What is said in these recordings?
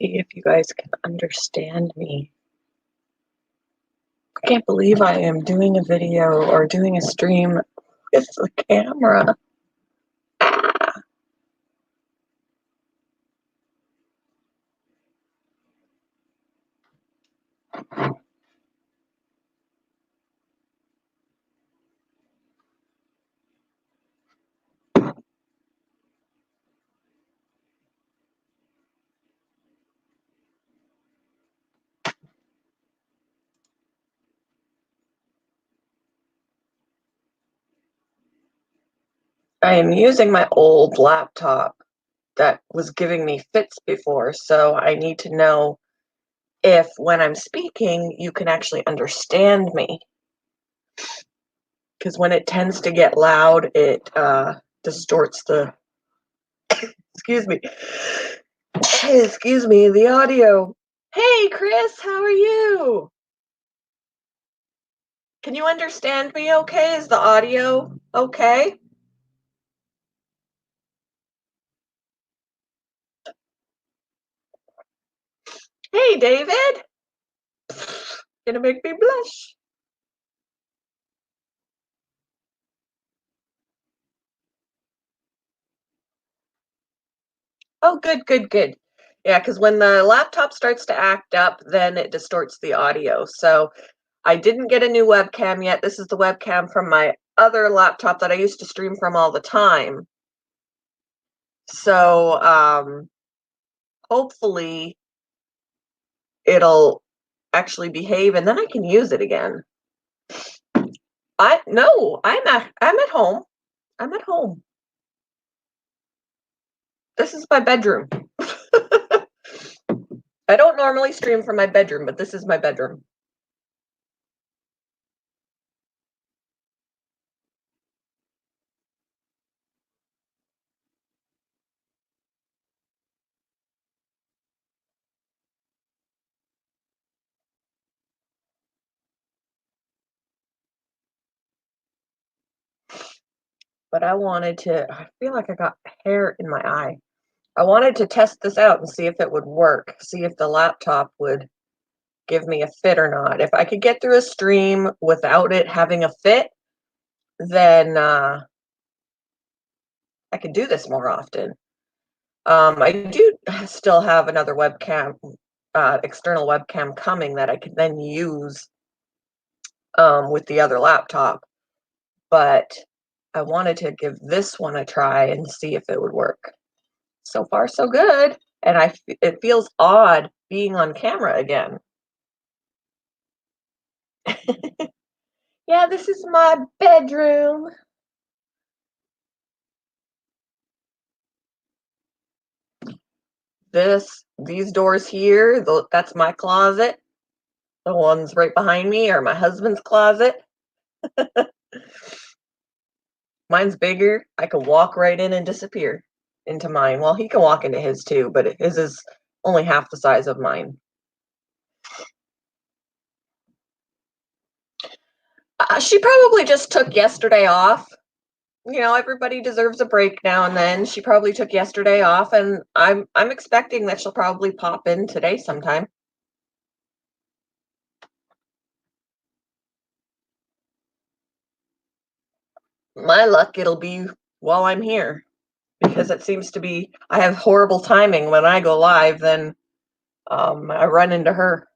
See if you guys can understand me. I can't believe I am doing a video or doing a stream with the camera. I am using my old laptop that was giving me fits before, so I need to know if when I'm speaking, you can actually understand me. Because when it tends to get loud, it distorts the, excuse me, excuse me, the audio. Hey, Chris, how are you? Can you understand me okay? Is the audio okay? Hey, David. Gonna make me blush. Oh, good, good, good. Yeah, because when the laptop starts to act up, then it distorts the audio. So I didn't get a new webcam yet. This is the webcam from my other laptop that I used to stream from all the time. So hopefully it'll actually behave and then I can use it again. No, I'm at home. I'm at home. This is my bedroom. I don't normally stream from my bedroom, but this is my bedroom. But I feel like I got hair in my eye. I wanted to test this out and see if it would work, see if the laptop would give me a fit or not. If I could get through a stream without it having a fit, then I could do this more often. I do still have another webcam, external webcam coming that I could then use with the other laptop, but I wanted to give this one a try and see if it would work. So far, so good. And it feels odd being on camera again. Yeah, this is my bedroom. These doors here, that's my closet. The ones right behind me are my husband's closet. Mine's bigger. I can walk right in and disappear into mine. Well, he can walk into his too, but his is only half the size of mine. She probably just took yesterday off. You know, everybody deserves a break now and then. She probably took yesterday off, and I'm expecting that she'll probably pop in today sometime. My luck, it'll be while I'm here, because it seems to be I have horrible timing when I go live. Then I run into her.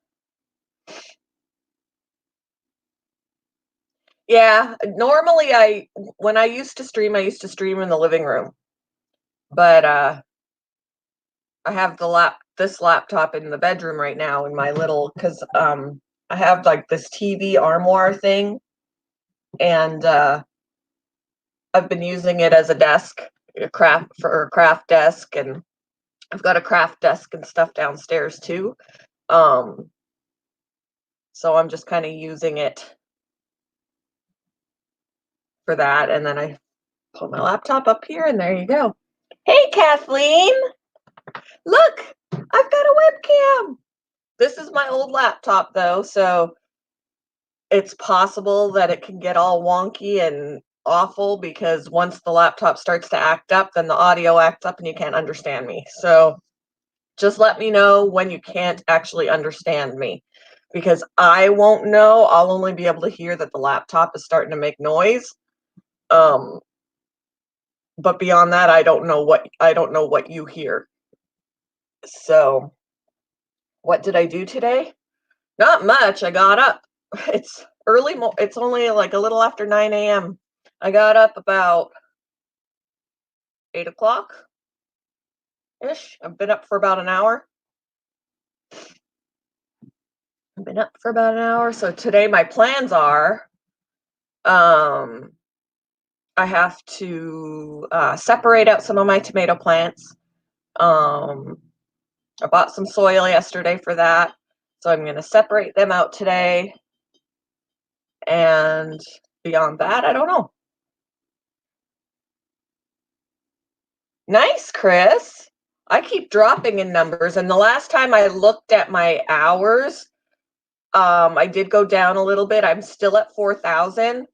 Yeah, normally when I used to stream, I used to stream in the living room, but I have this laptop in the bedroom right now in my little because I have like this TV armoire thing, and I've been using it as a desk, a craft desk, and I've got a craft desk and stuff downstairs too. Um, so I'm just kind of using it for that, and then I put my laptop up here, and there you go. Hey, Kathleen, look, I've got a webcam. This is my old laptop though, so it's possible that it can get all wonky and awful because once the laptop starts to act up, then the audio acts up and you can't understand me. So Just let me know when you can't actually understand me, because I won't know. I'll only be able to hear that the laptop is starting to make noise. Um, but beyond that, I don't know what you hear. So, what did I do today? Not much. I got up. It's it's only like a little after 9 a.m. I got up about 8 o'clock ish. I've been up for about an hour. I've been up for about an hour. So today my plans are, um, I have to separate out some of my tomato plants. Um, I bought some soil yesterday for that. So I'm going to separate them out today. And beyond that, I don't know. Nice, Chris. I keep dropping in numbers. And the last time I looked at my hours, I did go down a little bit. I'm still at 4,000,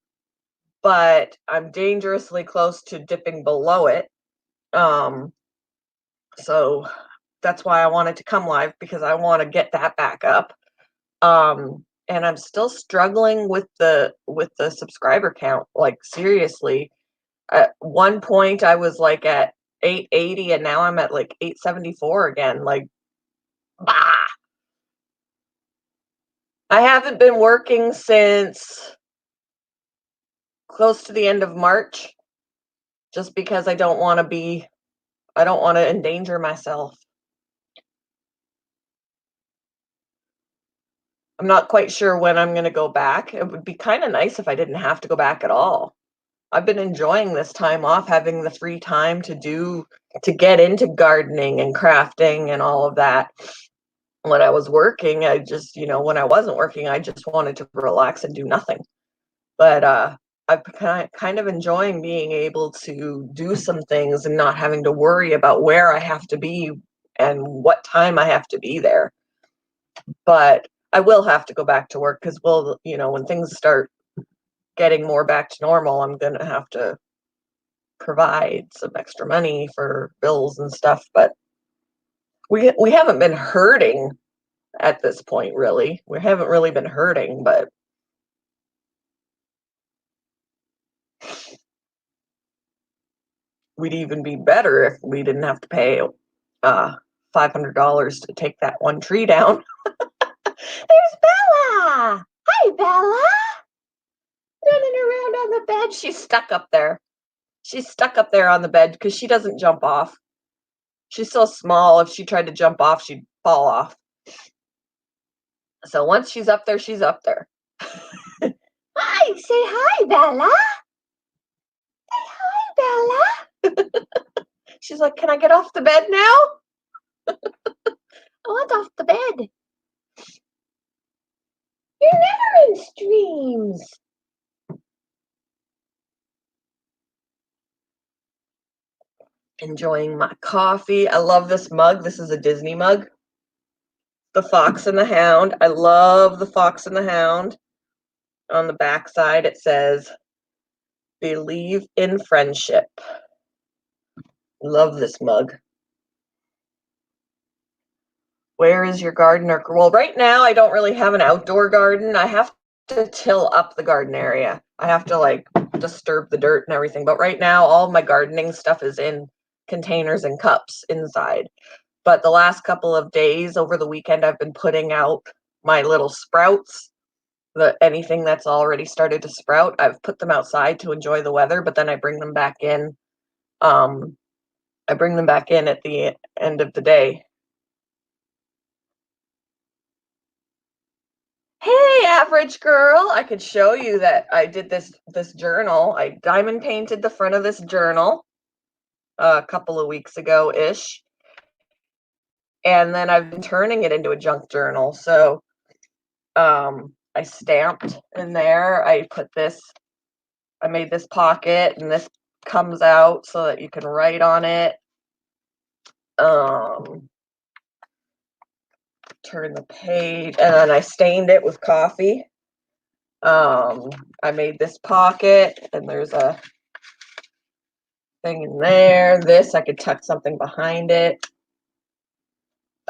but I'm dangerously close to dipping below it. So that's why I wanted to come live, because I want to get that back up. And I'm still struggling with the subscriber count. Like, seriously, at one point I was like at 880, and now I'm at like 874 again. Like, bah. I haven't been working since close to the end of March, just because I don't want to endanger myself. I'm not quite sure when I'm going to go back. It would be kind of nice if I didn't have to go back at all. I've been enjoying this time off, having the free time to get into gardening and crafting and all of that. When I was working, when I wasn't working, I just wanted to relax and do nothing. But I'm kind of enjoying being able to do some things and not having to worry about where I have to be and what time I have to be there. But I will have to go back to work, because when things start getting more back to normal, I'm going to have to provide some extra money for bills and stuff. But we haven't been hurting at this point, really. We haven't really been hurting, but we'd even be better if we didn't have to pay $500 to take that one tree down. There's Bella. Hi, Bella. Running around on the bed. She's stuck up there. She's stuck up there on the bed because she doesn't jump off. She's so small, if she tried to jump off, she'd fall off. So once she's up there, she's up there. Hi, say hi, Bella. Say hi, Bella. She's like, can I get off the bed now? I want off the bed. You're never in streams. Enjoying my coffee. I love this mug. This is a Disney mug. The Fox and the Hound. I love the Fox and the Hound. On the back side, it says, "Believe in friendship." Love this mug. Where is your gardener? Well, right now I don't really have an outdoor garden. I have to till up the garden area. I have to like disturb the dirt and everything. But right now, all of my gardening stuff is in containers and cups inside. But the last couple of days over the weekend, I've been putting out my little sprouts. Anything that's already started to sprout, I've put them outside to enjoy the weather, but then I bring them back in. I bring them back in at the end of the day. Hey, average girl, I could show you that I did this journal. I diamond painted the front of this journal a couple of weeks ago ish, and then I've been turning it into a junk journal. So I stamped in there. I made this pocket, and this comes out so that you can write on it. Turn the page, and then I stained it with coffee. I made this pocket, and there's a thing in there. This, I could tuck something behind it.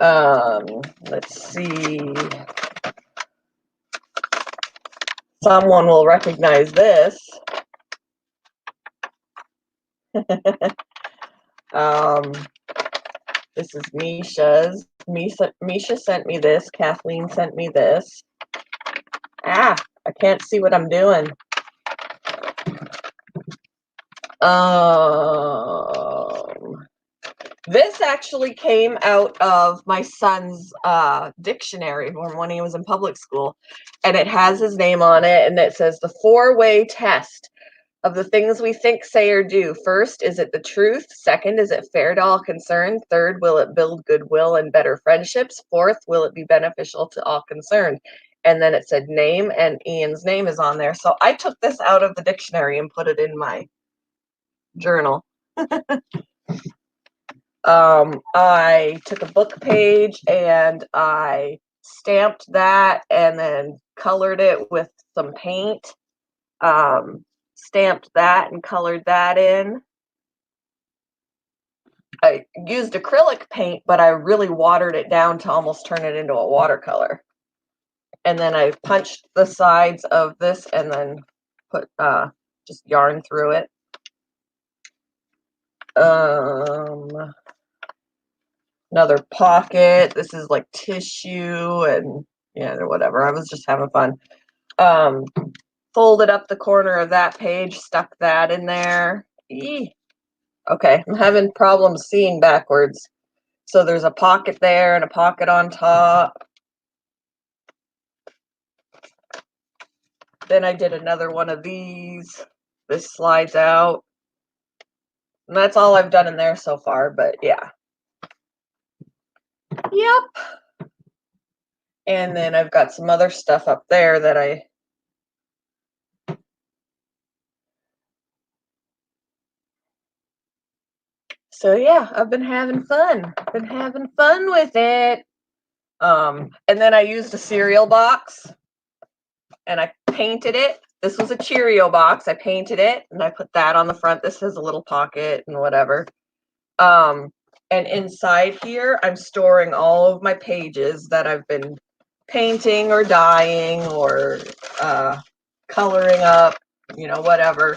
Let's see. Someone will recognize this. This is Misha's. Misha sent me this. Kathleen sent me this. I can't see what I'm doing. This actually came out of my son's dictionary from when he was in public school, and it has his name on it, and it says the 4-way test of the things we think, say, or do. First, is it the truth? Second, is it fair to all concerned? Third, will it build goodwill and better friendships? Fourth, will it be beneficial to all concerned? And then it said name, and Ian's name is on there. So I took this out of the dictionary and put it in my journal. I took a book page and I stamped that and then colored it with some paint. Stamped that and colored that in. I used acrylic paint, but I really watered it down to almost turn it into a watercolor. And then I punched the sides of this and then put just yarn through it. Another pocket. This is like tissue and yeah, whatever. I was just having fun. Folded up the corner of that page, stuck that in there. Okay, I'm having problems seeing backwards. So there's a pocket there and a pocket on top. Then I did another one of these. This slides out. And that's all I've done in there so far, but yeah. Yep. And then I've got some other stuff up there that I So yeah, I've been having fun. Been having fun with it. And then I used a cereal box and I painted it. This was a Cheerio box. I painted it and I put that on the front. This has a little pocket and whatever. And inside here, I'm storing all of my pages that I've been painting or dyeing or coloring up, you know, whatever.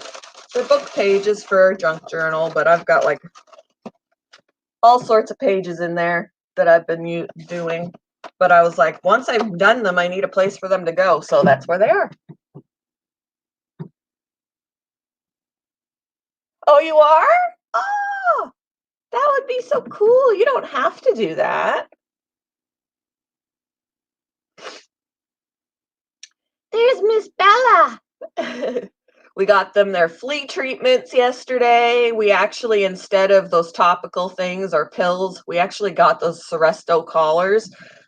They're book pages for a junk journal, but I've got like all sorts of pages in there that I've been doing. But I was like, once I've done them, I need a place for them to go. So that's where they are. Oh, you are? Oh, that would be so cool. You don't have to do that. There's Miss Bella. We got them their flea treatments yesterday. We actually, instead of those topical things or pills, we actually got those Seresto collars.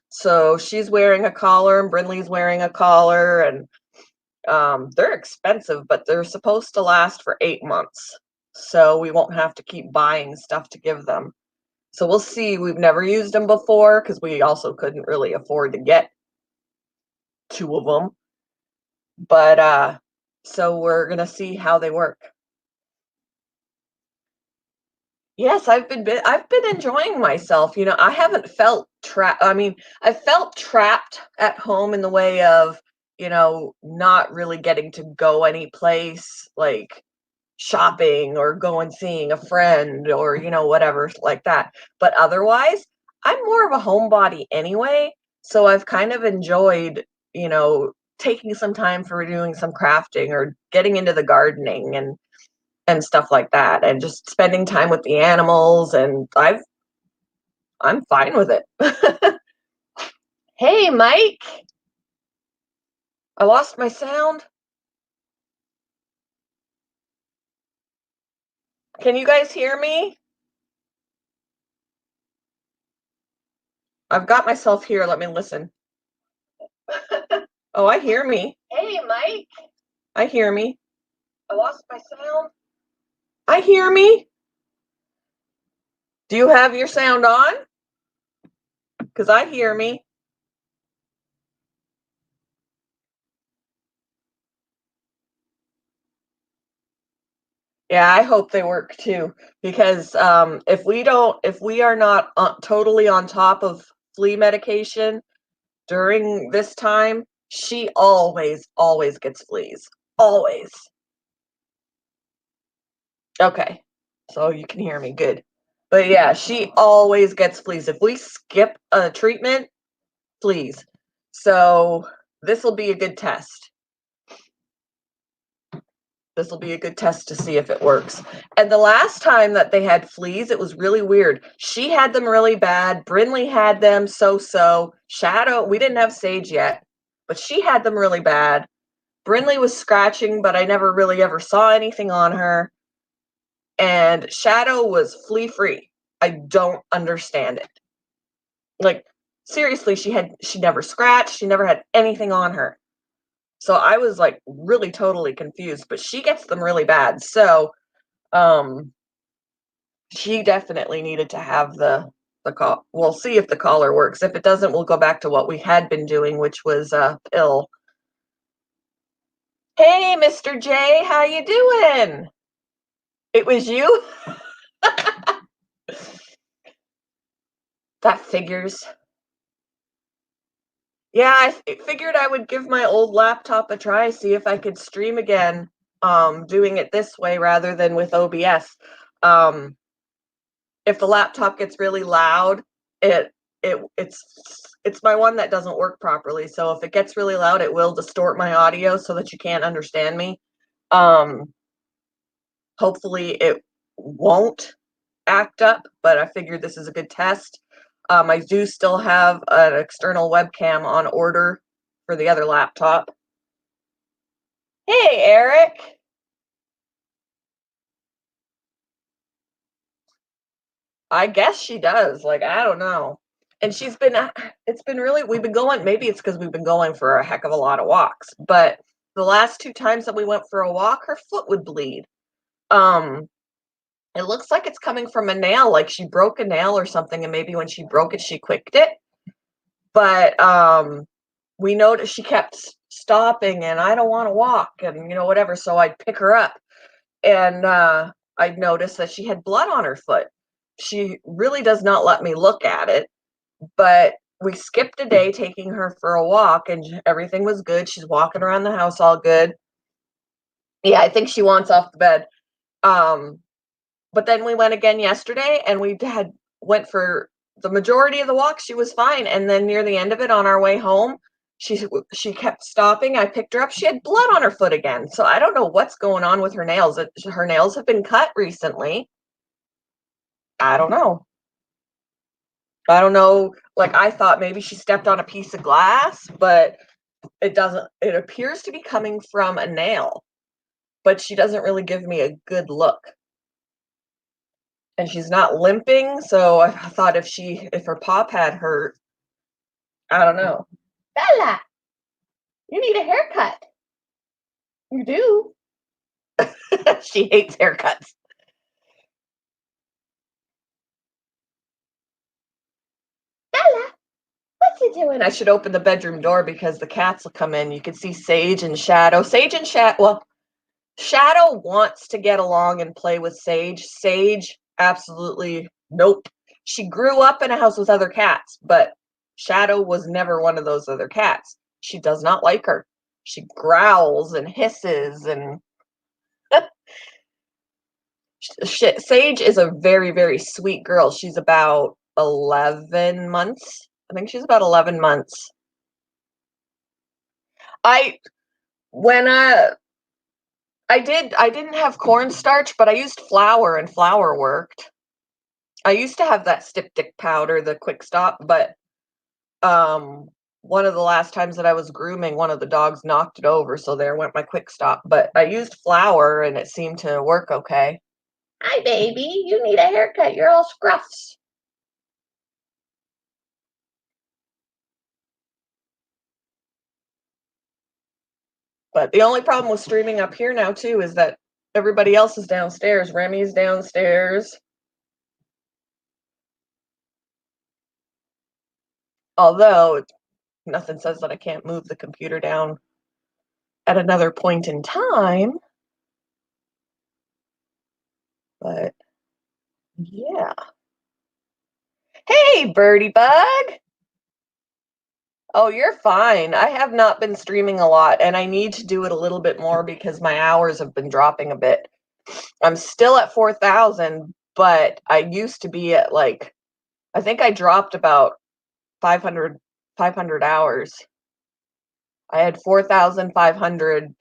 So she's wearing a collar and Brinley's wearing a collar, and they're expensive, but they're supposed to last for 8 months. So we won't have to keep buying stuff to give them. So we'll see. We've never used them before because we also couldn't really afford to get 2 of them. But so we're gonna see how they work. Yes, I've been enjoying myself. You know, I haven't felt trapped. I mean, I felt trapped at home in the way of, you know, not really getting to go any place like shopping or go and seeing a friend or, you know, whatever like that. But otherwise, I'm more of a homebody anyway, so I've kind of enjoyed, you know, taking some time for doing some crafting or getting into the gardening and stuff like that and just spending time with the animals, and I'm fine with it. Hey, Mike. I lost my sound. Can you guys hear me? I've got myself here. Let me listen. Oh, I hear me. Hey, Mike. I hear me. I lost my sound. I hear me. Do you have your sound on? Because I hear me. Yeah, I hope they work too. Because if we are not totally on top of flea medication during this time, she always gets fleas. Always. Okay. So you can hear me, good. But yeah, she always gets fleas. If we skip a treatment, fleas. So this will be a good test. This will be a good test to see if it works. And the last time that they had fleas, it was really weird. She had them really bad. Brinley had them so-so. Shadow, we didn't have Sage yet, but she had them really bad. Brinley was scratching, but I never really ever saw anything on her. And Shadow was flea-free. I don't understand it. Like, seriously, she never scratched, she never had anything on her. So I was like really totally confused, but she gets them really bad. So she definitely needed to have the call. We'll see if the collar works. If it doesn't, we'll go back to what we had been doing, which was pill. Hey, Mr. J, how you doing? It was you? That figures. Yeah, I figured I would give my old laptop a try, see if I could stream again, doing it this way rather than with OBS. Um, if the laptop gets really loud, it it's my one that doesn't work properly. So if it gets really loud, it will distort my audio so that you can't understand me. Um, hopefully it won't act up, but I figured this is a good test. I do still have an external webcam on order for the other laptop. Hey, Eric. I guess she does. Like, I don't know. And it's been really, we've been going, maybe it's because we've been going for a heck of a lot of walks, but the last 2 times that we went for a walk, her foot would bleed. Um, it looks like it's coming from a nail, like she broke a nail or something, and maybe when she broke it, she quicked it. But we noticed she kept stopping, and I don't want to walk, and whatever. So I'd pick her up, and I'd notice that she had blood on her foot. She really does not let me look at it, but we skipped a day taking her for a walk, and everything was good. She's walking around the house all good. Yeah, I think she wants off the bed. Um, but then we went again yesterday, and we had went for the majority of the walk. She was fine, and then near the end of it, on our way home, she kept stopping. I picked her up. She had blood on her foot again. So I don't know what's going on with her nails. Her nails have been cut recently. I don't know. I don't know. Like, I thought maybe she stepped on a piece of glass, but it doesn't. It appears to be coming from a nail, but she doesn't really give me a good look. And she's not limping, so I thought if her paw pad hurt, I don't know. Bella, you need a haircut. You do. She hates haircuts. Bella, what's he doing? I should open the bedroom door because the cats will come in. You can see Sage and Shadow. Well, Shadow wants to get along and play with Sage. Sage, absolutely nope. She grew up in a house with other cats, but Shadow was never one of those other cats. She does not like her. She growls and hisses and Sage is a very, very sweet girl. She's about 11 months. I think she's about 11 months. I when I didn't have cornstarch, but I used flour and flour worked. I used to have that styptic powder, the quick stop, but um one of the last times that I was grooming, one of the dogs knocked it over, so there went my quick stop. But I used flour and it seemed to work okay. Hi, baby. You need a haircut. You're all scruffs. But the only problem with streaming up here now too is that everybody else is downstairs. Remy's downstairs. Although nothing says that I can't move the computer down at another point in time. But yeah. Hey, Birdie Bug. Oh, you're fine. I have not been streaming a lot, and I need to do it a little bit more because my hours have been dropping a bit. I'm still at 4,000, but I used to be at like, I think I dropped about 500, 500 hours. I had 4,500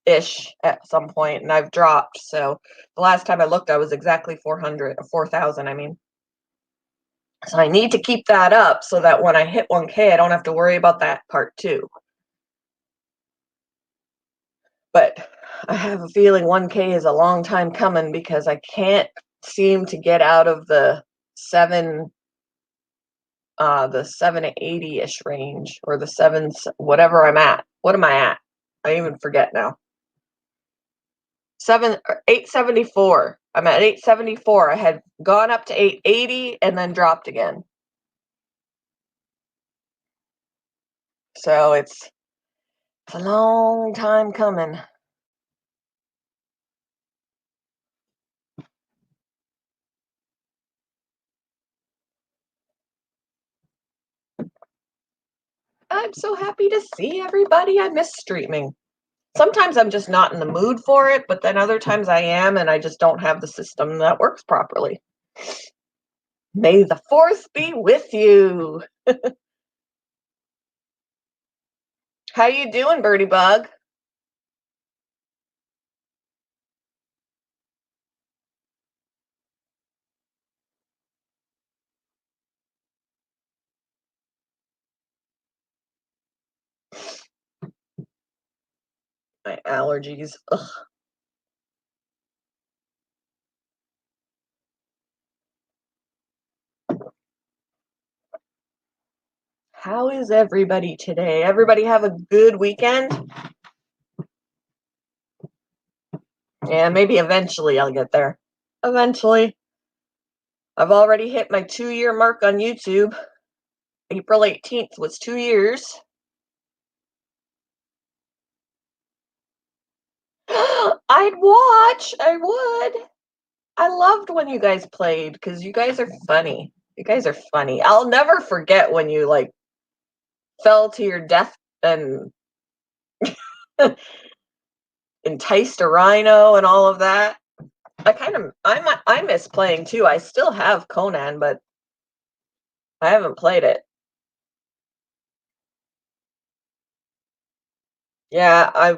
ish at some point, and I've dropped. So the last time I looked, I was exactly 4,000. I mean, so I need to keep that up so that when I hit 1K, I don't have to worry about that part too. But I have a feeling 1K is a long time coming because I can't seem to get out of seven the 780-ish range, or the whatever I'm at. What am I at? I even forget now. 874. I'm at 874. I had gone up to 880 and then dropped again. So it's a long time coming. I'm so happy to see everybody. I miss streaming. Sometimes I'm just not in the mood for it, but then other times I am, and I just don't have the system that works properly. May the fourth be with you. How you doing, Birdie Bug? My allergies. Ugh. How is everybody today? Everybody have a good weekend? Yeah, maybe eventually I'll get there. Eventually. I've already hit my 2-year mark on YouTube. April 18th was 2 years. I'd watch. I would. I loved when you guys played because you guys are funny. You guys are funny. I'll never forget when you like fell to your death and enticed a rhino and all of that. I miss playing too. I still have Conan, but I haven't played it. Yeah, I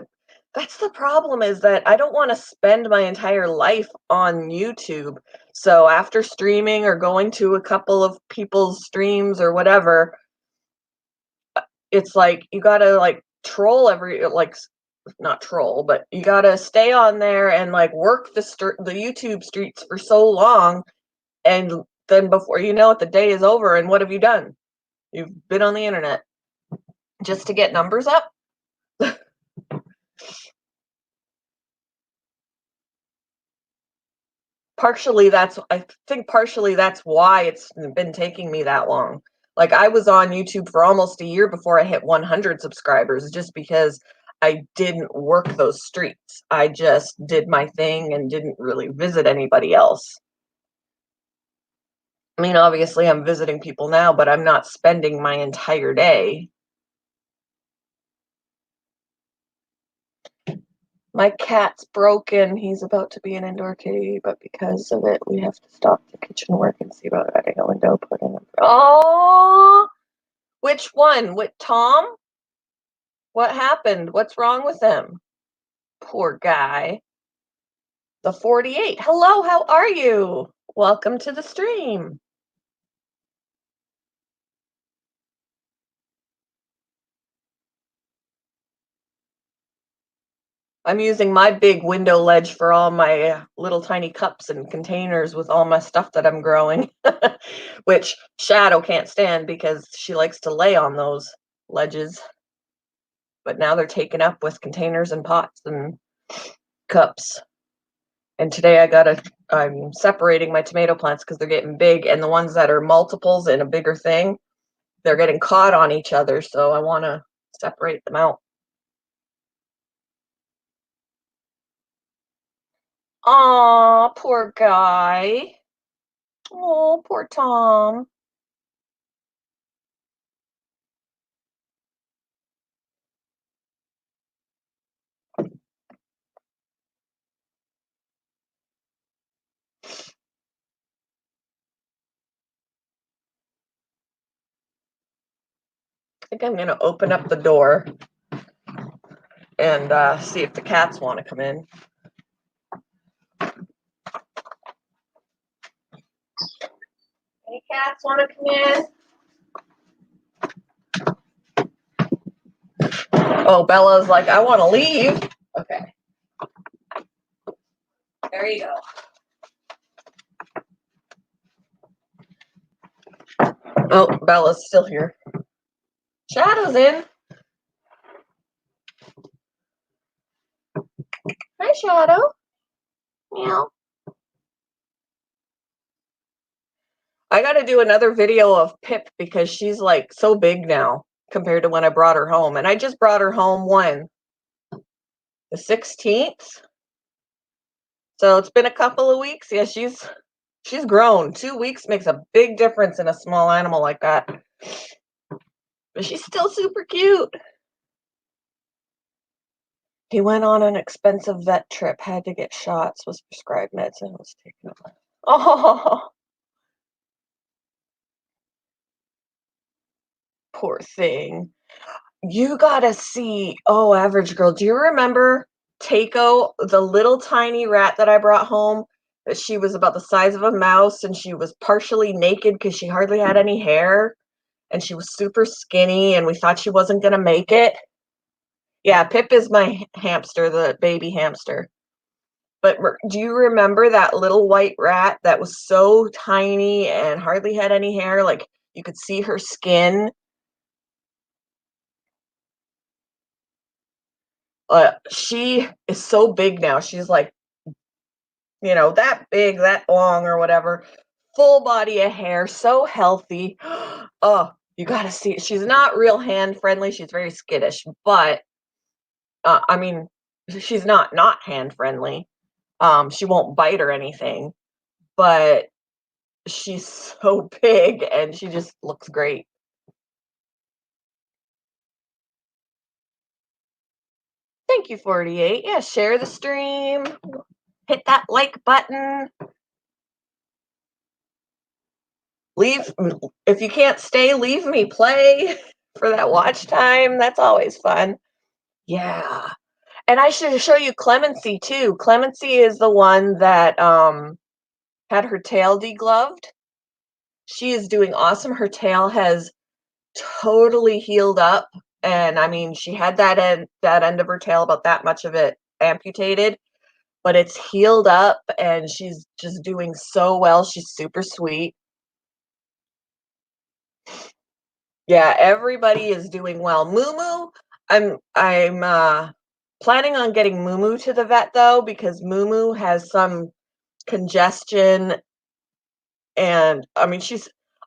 that's the problem, is that I don't want to spend my entire life on YouTube. So after streaming or going to a couple of people's streams or whatever, it's like you gotta like troll not troll, but you gotta stay on there and like work the YouTube streets for so long, and then before you know it, the day is over. And what have you done? You've been on the internet just to get numbers up. I think partially that's why it's been taking me that long. Like, I was on YouTube for almost a year before I hit 100 subscribers, just because I didn't work those streets. I just did my thing and didn't really visit anybody else. I mean, obviously I'm visiting people now, but I'm not spending my entire day. My cat's broken. He's about to be an indoor kitty, but because of it, we have to stop the kitchen work and see about adding a window, putting him. Oh, which one? With Tom? What happened? What's wrong with him? Poor guy. The 48. Hello, how are you? Welcome to the stream. I'm using my big window ledge for all my little tiny cups and containers with all my stuff that I'm growing, which Shadow can't stand because she likes to lay on those ledges. But now they're taken up with containers and pots and cups. And today I'm separating my tomato plants because they're getting big, and the ones that are multiples in a bigger thing, they're getting caught on each other, so I want to separate them out. Aw, poor guy. Oh, poor Tom. think I'm going to open up the door and see if the cats want to come in. Any cats want to come in? Oh, Bella's like, I want to leave. Okay. There you go. Oh, Bella's still here. Shadow's in. Hi, Shadow. Meow. I got to do another video of Pip because she's like so big now compared to when I brought her home. And I just brought her home when? The 16th? So it's been a couple of weeks. Yeah, she's grown. 2 weeks makes a big difference in a small animal like that. But she's still super cute. He went on an expensive vet trip, had to get shots, was prescribed meds, and was taken away. Oh, poor thing. You gotta see. Oh, Average Girl, do you remember Takeo, the little tiny rat that I brought home? That she was about the size of a mouse and she was partially naked because she hardly had any hair and she was super skinny and we thought she wasn't gonna make it. Yeah, Pip is my hamster, the baby hamster. But do you remember that little white rat that was so tiny and hardly had any hair? Like you could see her skin. She is so big now. She's like, that big, that long or whatever. Full body of hair, so healthy. Oh, you gotta see it. She's not real hand friendly. She's very skittish, but I mean, she's not hand friendly. She won't bite or anything, but she's so big and she just looks great. Thank you, 48. Yeah, share the stream. Hit that like button. Leave if you can't stay, leave me play for that watch time. That's always fun. Yeah. And I should show you Clemency too. Clemency is the one that had her tail degloved. She is doing awesome. Her tail has totally healed up. And I mean, she had that end of her tail, about that much of it amputated, but it's healed up and she's just doing so well. She's super sweet. Yeah, everybody is doing well. Moo, I'm planning on getting Moo to the vet though, because Moo has some congestion, and I mean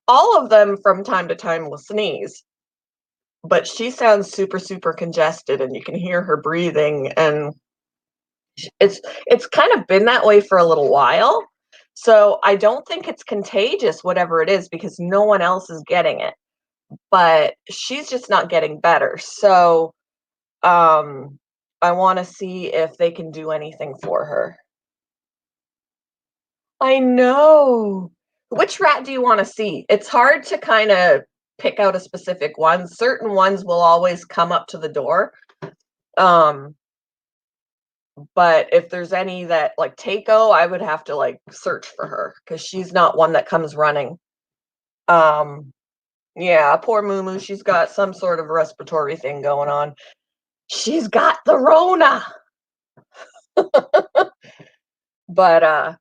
all of them from time to time will sneeze, but she sounds super congested and you can hear her breathing, and it's kind of been that way for a little while. So I don't think it's contagious, whatever it is, because no one else is getting it. But she's just not getting better. So I want to see if they can do anything for her. I know. Which rat do you want to see? It's hard to kind of pick out a specific one. Certain ones will always come up to the door. Um, but if there's any that like Takeo, I would have to like search for her because she's not one that comes running. Um, yeah, poor Moo, she's got some sort of respiratory thing going on. She's got the Rona. But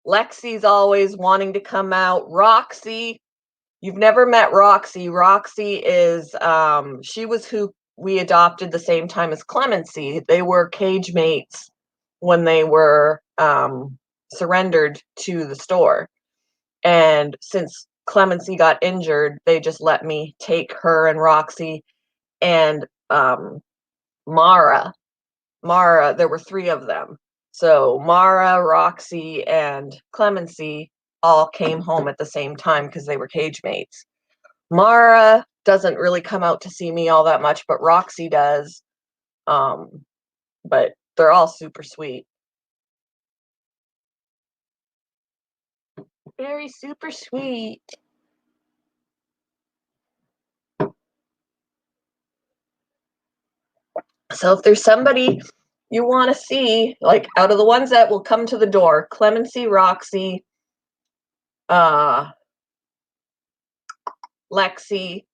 Lexi's always wanting to come out. Roxy, you've never met Roxy. Roxy is she was who we adopted the same time as Clemency. They were cage mates when they were surrendered to the store. And since Clemency got injured, they just let me take her and Roxy and Mara. There were three of them. So Mara, Roxy, and Clemency all came home at the same time because they were cage mates. Mara doesn't really come out to see me all that much, but Roxy does. But they're all super sweet. Very super sweet. So if there's somebody you want to see, like out of the ones that will come to the door, Clemency, Roxy, uh, Lexi,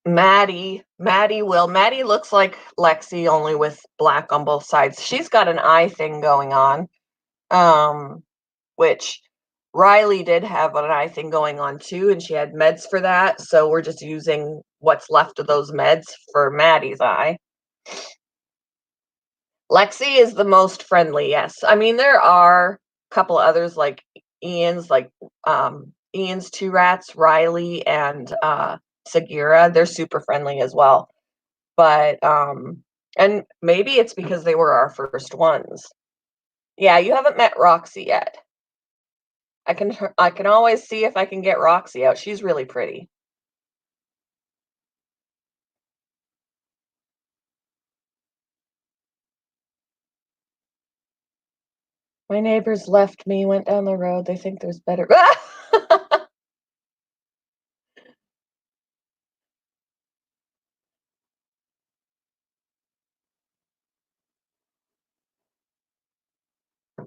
Maddie will. Maddie looks like Lexi, only with black on both sides. She's got an eye thing going on, which Riley did have an eye thing going on too, and she had meds for that. So we're just using what's left of those meds for Maddie's eye. Lexi is the most friendly, yes. I mean, there are a couple others like Ian's, Ian's two rats, Riley and Sagira. They're super friendly as well. But and maybe it's because they were our first ones. Yeah, you haven't met Roxy yet. I can always see if I can get Roxy out. She's really pretty. My neighbors left me, went down the road. They think there's better.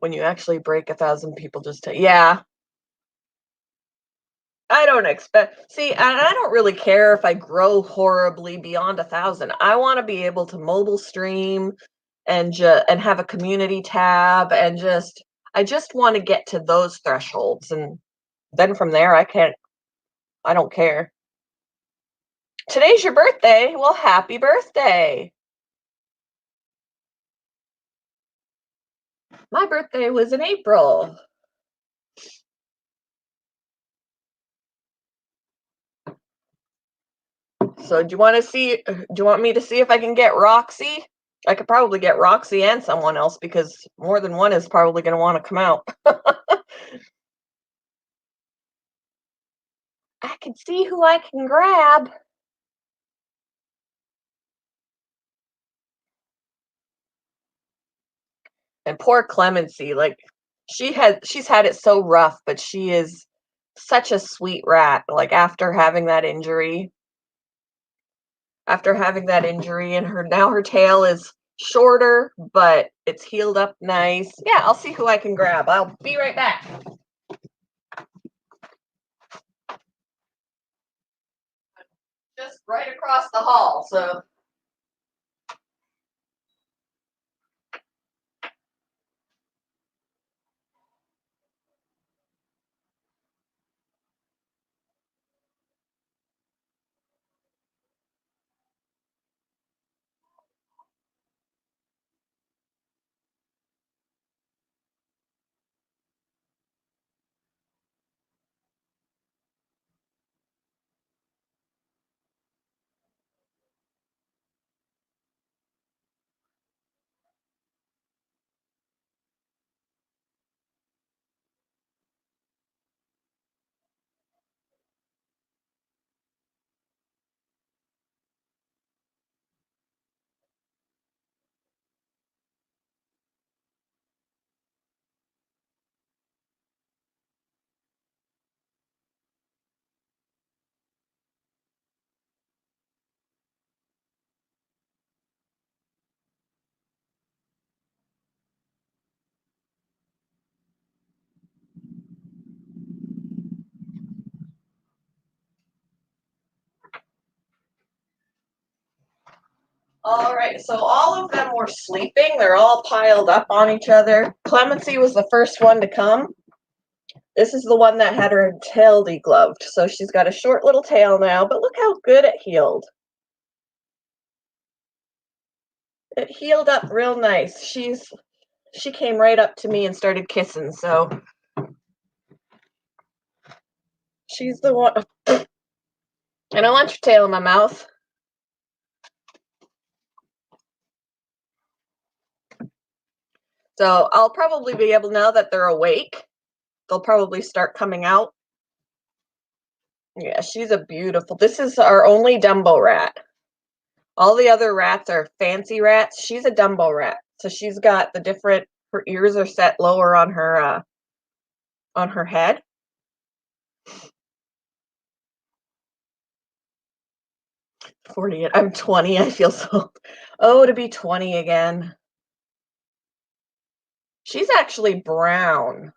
When you actually break 1,000 people just to, yeah. I don't expect, see, and I don't really care if I grow horribly beyond 1,000. I want to be able to mobile stream and have a community tab and I just want to get to those thresholds, and then from there I don't care. Today's your birthday. Well, happy birthday. My birthday was in April. So do you want me to see if I can get Roxy? I could probably get Roxy and someone else because more than one is probably going to want to come out. I can see who I can grab. And poor Clemency, like she's had it so rough, but she is such a sweet rat. Like after having that injury and her tail is shorter, but it's healed up nice. Yeah, I'll see who I can grab. I'll be right back. Just right across the hall, so all right, so all of them were sleeping. They're all piled up on each other. Clemency was the first one to come. This is the one that had her tail degloved. So she's got a short little tail now, but look how good it healed. It healed up real nice. She came right up to me and started kissing, so she's the one. I don't want your tail in my mouth. So I'll probably be able, now that they're awake, they'll probably start coming out. Yeah, she's a beautiful. This is our only Dumbo rat. All the other rats are fancy rats. She's a Dumbo rat. So she's got the different, her ears are set lower on her head. 40. I'm 20. I feel so. Oh, to be 20 again. She's actually brown.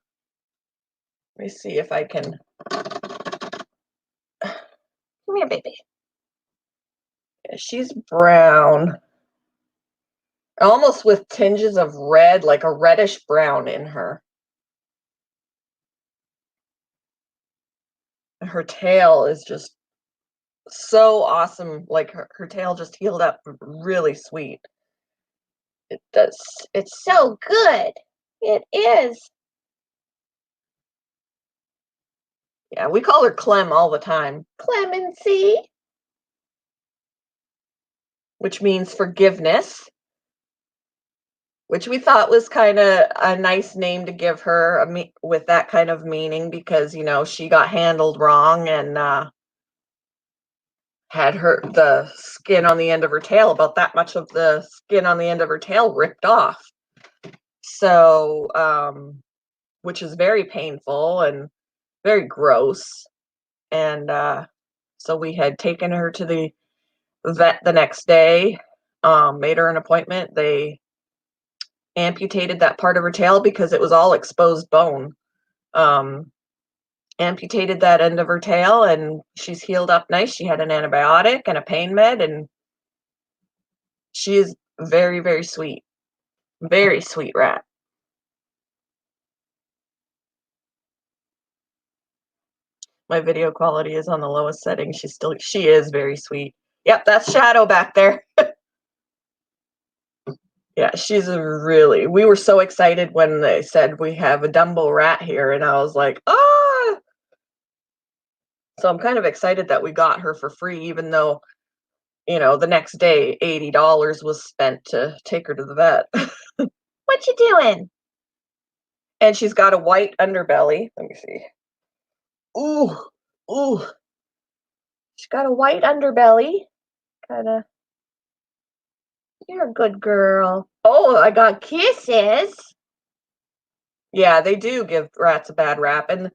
Let me see if I can. Come here, baby. Yeah, she's brown, almost with tinges of red, like a reddish brown in her. Her tail is just so awesome. Like her tail just healed up really sweet. It does. It's so good. It is. Yeah, we call her Clem all the time. Clemency, which means forgiveness, which we thought was kind of a nice name to give her with that kind of meaning because, she got handled wrong and had the skin on the end of her tail, about that much of the skin on the end of her tail ripped off. So, which is very painful and very gross. And so we had taken her to the vet the next day, made her an appointment. They amputated that part of her tail because it was all exposed bone. Um, Amputated that end of her tail, and she's healed up nice. She had an antibiotic and a pain med, and she is very, very sweet. Very sweet rat. My video quality is on the lowest setting. She is very sweet. Yep, that's Shadow back there. Yeah, we were so excited when they said we have a Dumbo rat here, and I was like, ah! So I'm kind of excited that we got her for free, even though, the next day, $80 was spent to take her to the vet. What you doing? And she's got a white underbelly. Let me see. Ooh, ooh. She's got a white underbelly. Kinda. You're a good girl. Oh, I got kisses. Yeah, they do give rats a bad rap. And,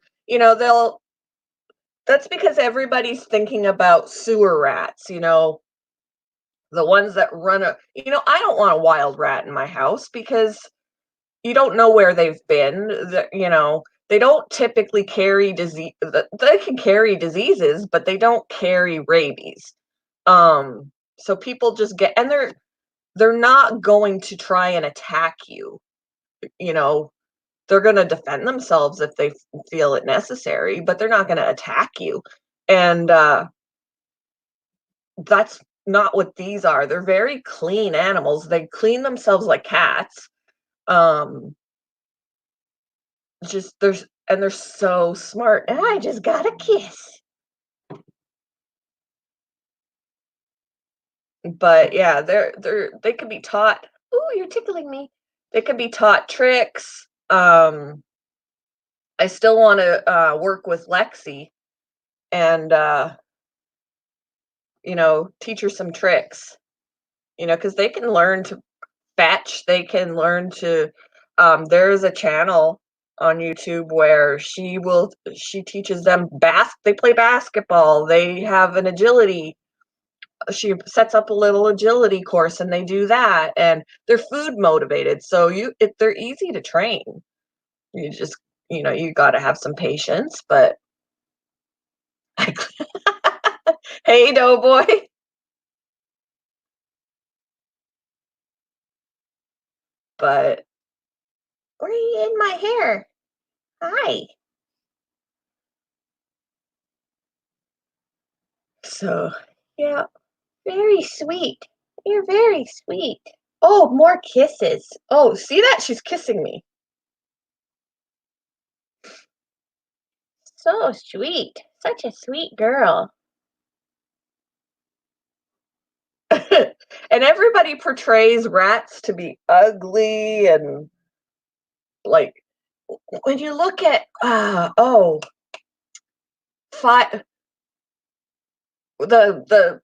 that's because everybody's thinking about sewer rats, the ones that I don't want a wild rat in my house because you don't know where they've been. They don't typically carry disease. They can carry diseases, but they don't carry rabies. So people just and they're not going to try and attack you. You know, they're going to defend themselves if they feel it necessary, but they're not going to attack you. And that's not what these are. They're very clean animals. They clean themselves like cats. Um, just there's and they're so smart. And I just got a kiss. But yeah, they can be taught. Ooh, you're tickling me. They can be taught tricks. I still want to work with Lexi and teach her some tricks. Because they can learn to fetch. They can learn to. There's a channel on YouTube where she teaches them they play basketball. They have an agility. She sets up a little agility course and they do that, and they're food motivated. So they're easy to train. You just, you got to have some patience, but hey, Doughboy. But what are you in my hair? Hi. So, yeah, very sweet. You're very sweet. Oh, more kisses. Oh, see that? She's kissing me. So sweet. Such a sweet girl. And everybody portrays rats to be ugly and like when you look at five the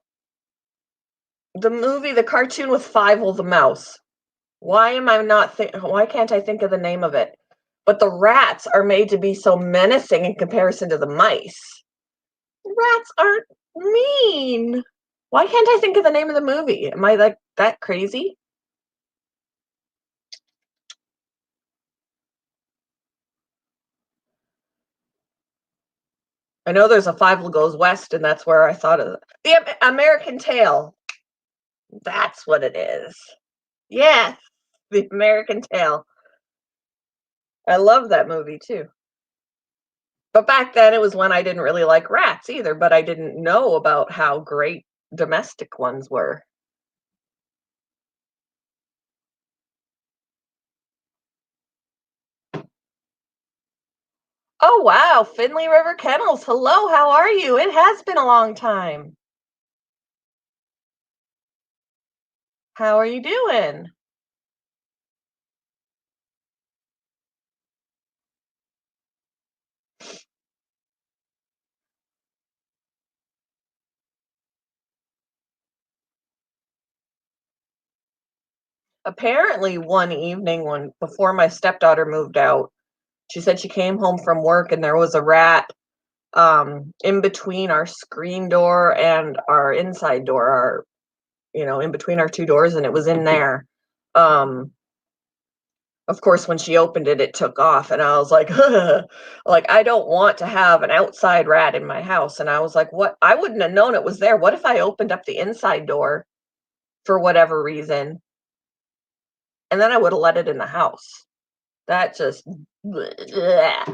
the movie, the cartoon with Fievel the mouse. Why can't I think of the name of it? But the rats are made to be so menacing in comparison to the mice. Rats aren't mean. Why can't I think of the name of the movie? Am I, like, that crazy? I know there's a Five Goes West, and that's where I thought of the American Tail. That's what it is. Yes, The American Tail. I love that movie too. But back then, it was when I didn't really like rats either, but I didn't know about how great domestic ones were. Oh, wow, Finley River Kennels. Hello, how are you? It has been a long time. How are you doing? Apparently, one evening when before my stepdaughter moved out, she said she came home from work and there was a rat in between our screen door and our inside door, our in between our two doors, and it was in there. Um, of course, when she opened it, it took off, and I was like, like I don't want to have an outside rat in my house. And I was like, what? I wouldn't have known it was there. What if I opened up the inside door for whatever reason, and then I would have let it in the house? That just, I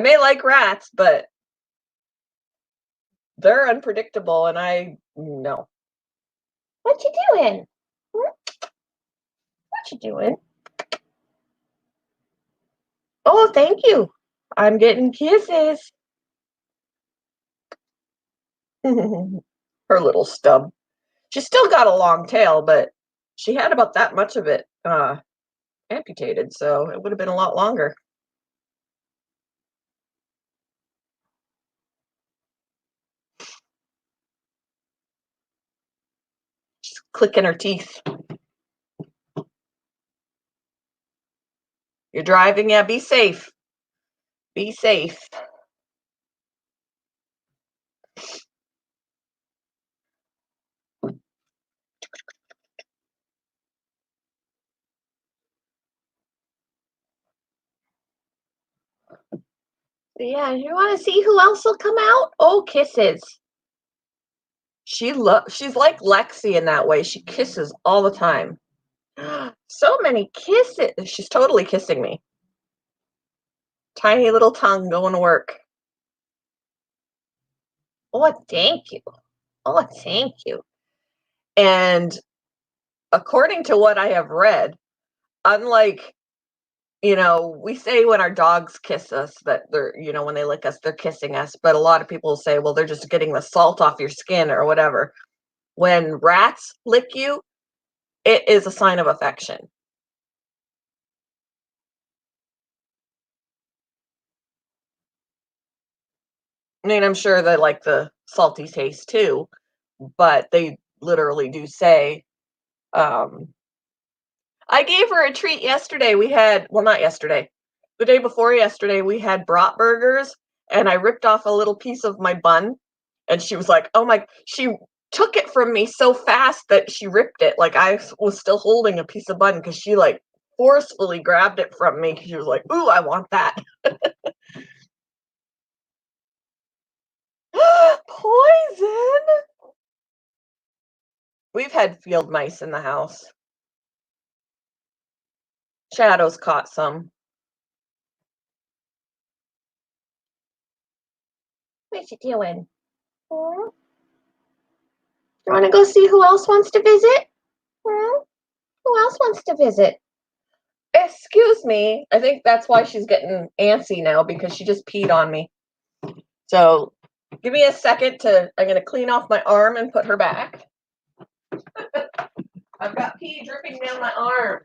may like rats, but they're unpredictable, and I no. What you doing? What you doing? Oh, thank you. I'm getting kisses. Her little stub. She's still got a long tail, but she had about that much of it amputated, so it would have been a lot longer. She's clicking her teeth. You're driving? Yeah, be safe. Be safe. Yeah, you want to see who else will come out? Oh, kisses. She's like Lexi in that way. She kisses all the time. So many kisses. She's totally kissing me. Tiny little tongue going to work. Oh, thank you. Oh, thank you. And according to what I have read, unlike, we say when our dogs kiss us that when they lick us, they're kissing us. But a lot of people say, well, they're just getting the salt off your skin or whatever. When rats lick you, it is a sign of affection. I mean, I'm sure they like the salty taste too, but they literally do say, um, I gave her a treat yesterday. We had, well, not yesterday, the day before yesterday, we had brat burgers, and I ripped off a little piece of my bun, and she was like, "Oh my," she took it from me so fast that she ripped it. Like I was still holding a piece of bun because she like forcefully grabbed it from me. She was like, "Ooh, I want that." Poison. We've had field mice in the house. Shadows caught some. What you doing? Hmm? You want to go see who else wants to visit? Hmm? Who else wants to visit? Excuse me. I think that's why she's getting antsy now because she just peed on me. So give me a second I'm going to clean off my arm and put her back. I've got pee dripping down my arm.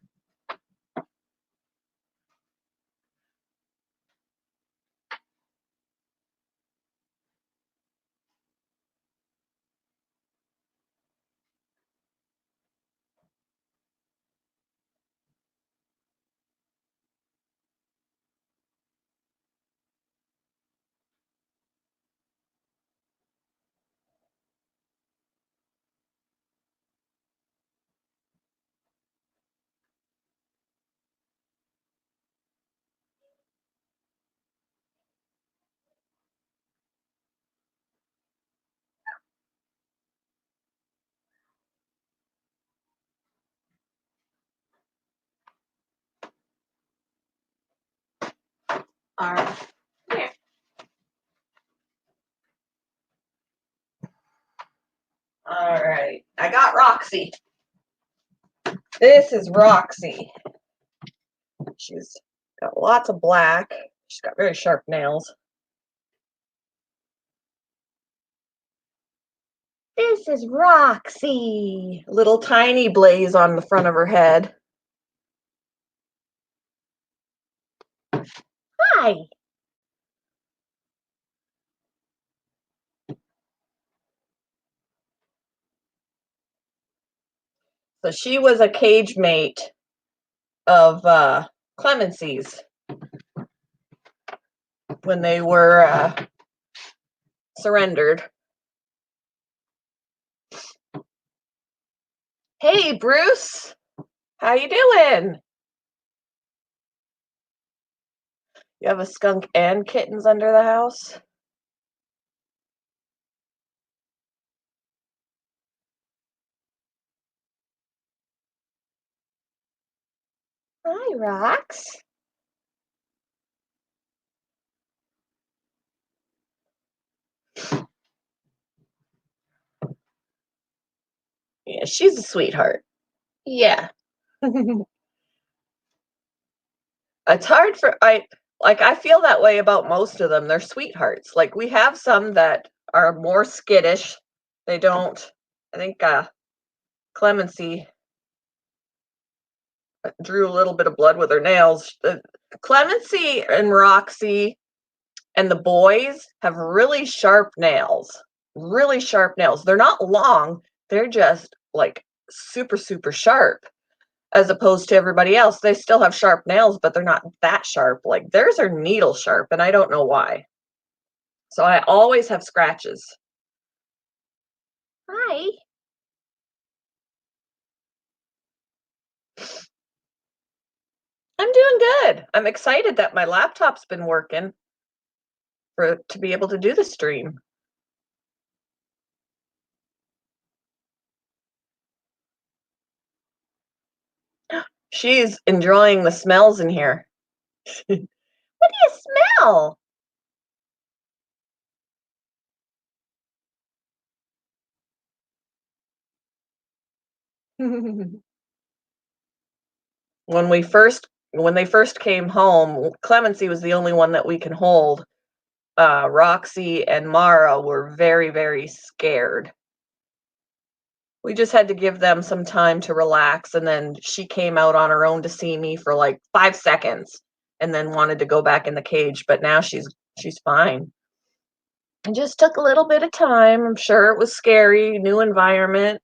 are here. All right, I got Roxy. This is Roxy. She's got lots of black. She's got very sharp nails. This is Roxy. Little tiny blaze on the front of her head. Hi. So she was a cage mate of Clemency's when they were surrendered. Hey, Bruce. How you doing? You have a skunk and kittens under the house? Hi, Rox. Yeah, she's a sweetheart. Yeah. It's hard for I feel that way about most of them. They're sweethearts. Like we have some that are more skittish. They don't I think Clemency drew a little bit of blood with her nails. Clemency and Roxy and the boys have really sharp nails. Really sharp nails. They're not long, they're just like super, super sharp as opposed to everybody else. They still have sharp nails, but they're not that sharp. Like theirs are needle sharp, and I don't know why. So I always have scratches. Hi. I'm doing good. I'm excited that my laptop's been working to be able to do the stream. She's enjoying the smells in here. What do you smell? when they first came home, Clemency was the only one that we can hold. Roxy and Mara were very, very scared. We just had to give them some time to relax, and then she came out on her own to see me for like 5 seconds and then wanted to go back in the cage, but now she's fine. It just took a little bit of time. I'm sure it was scary, new environment.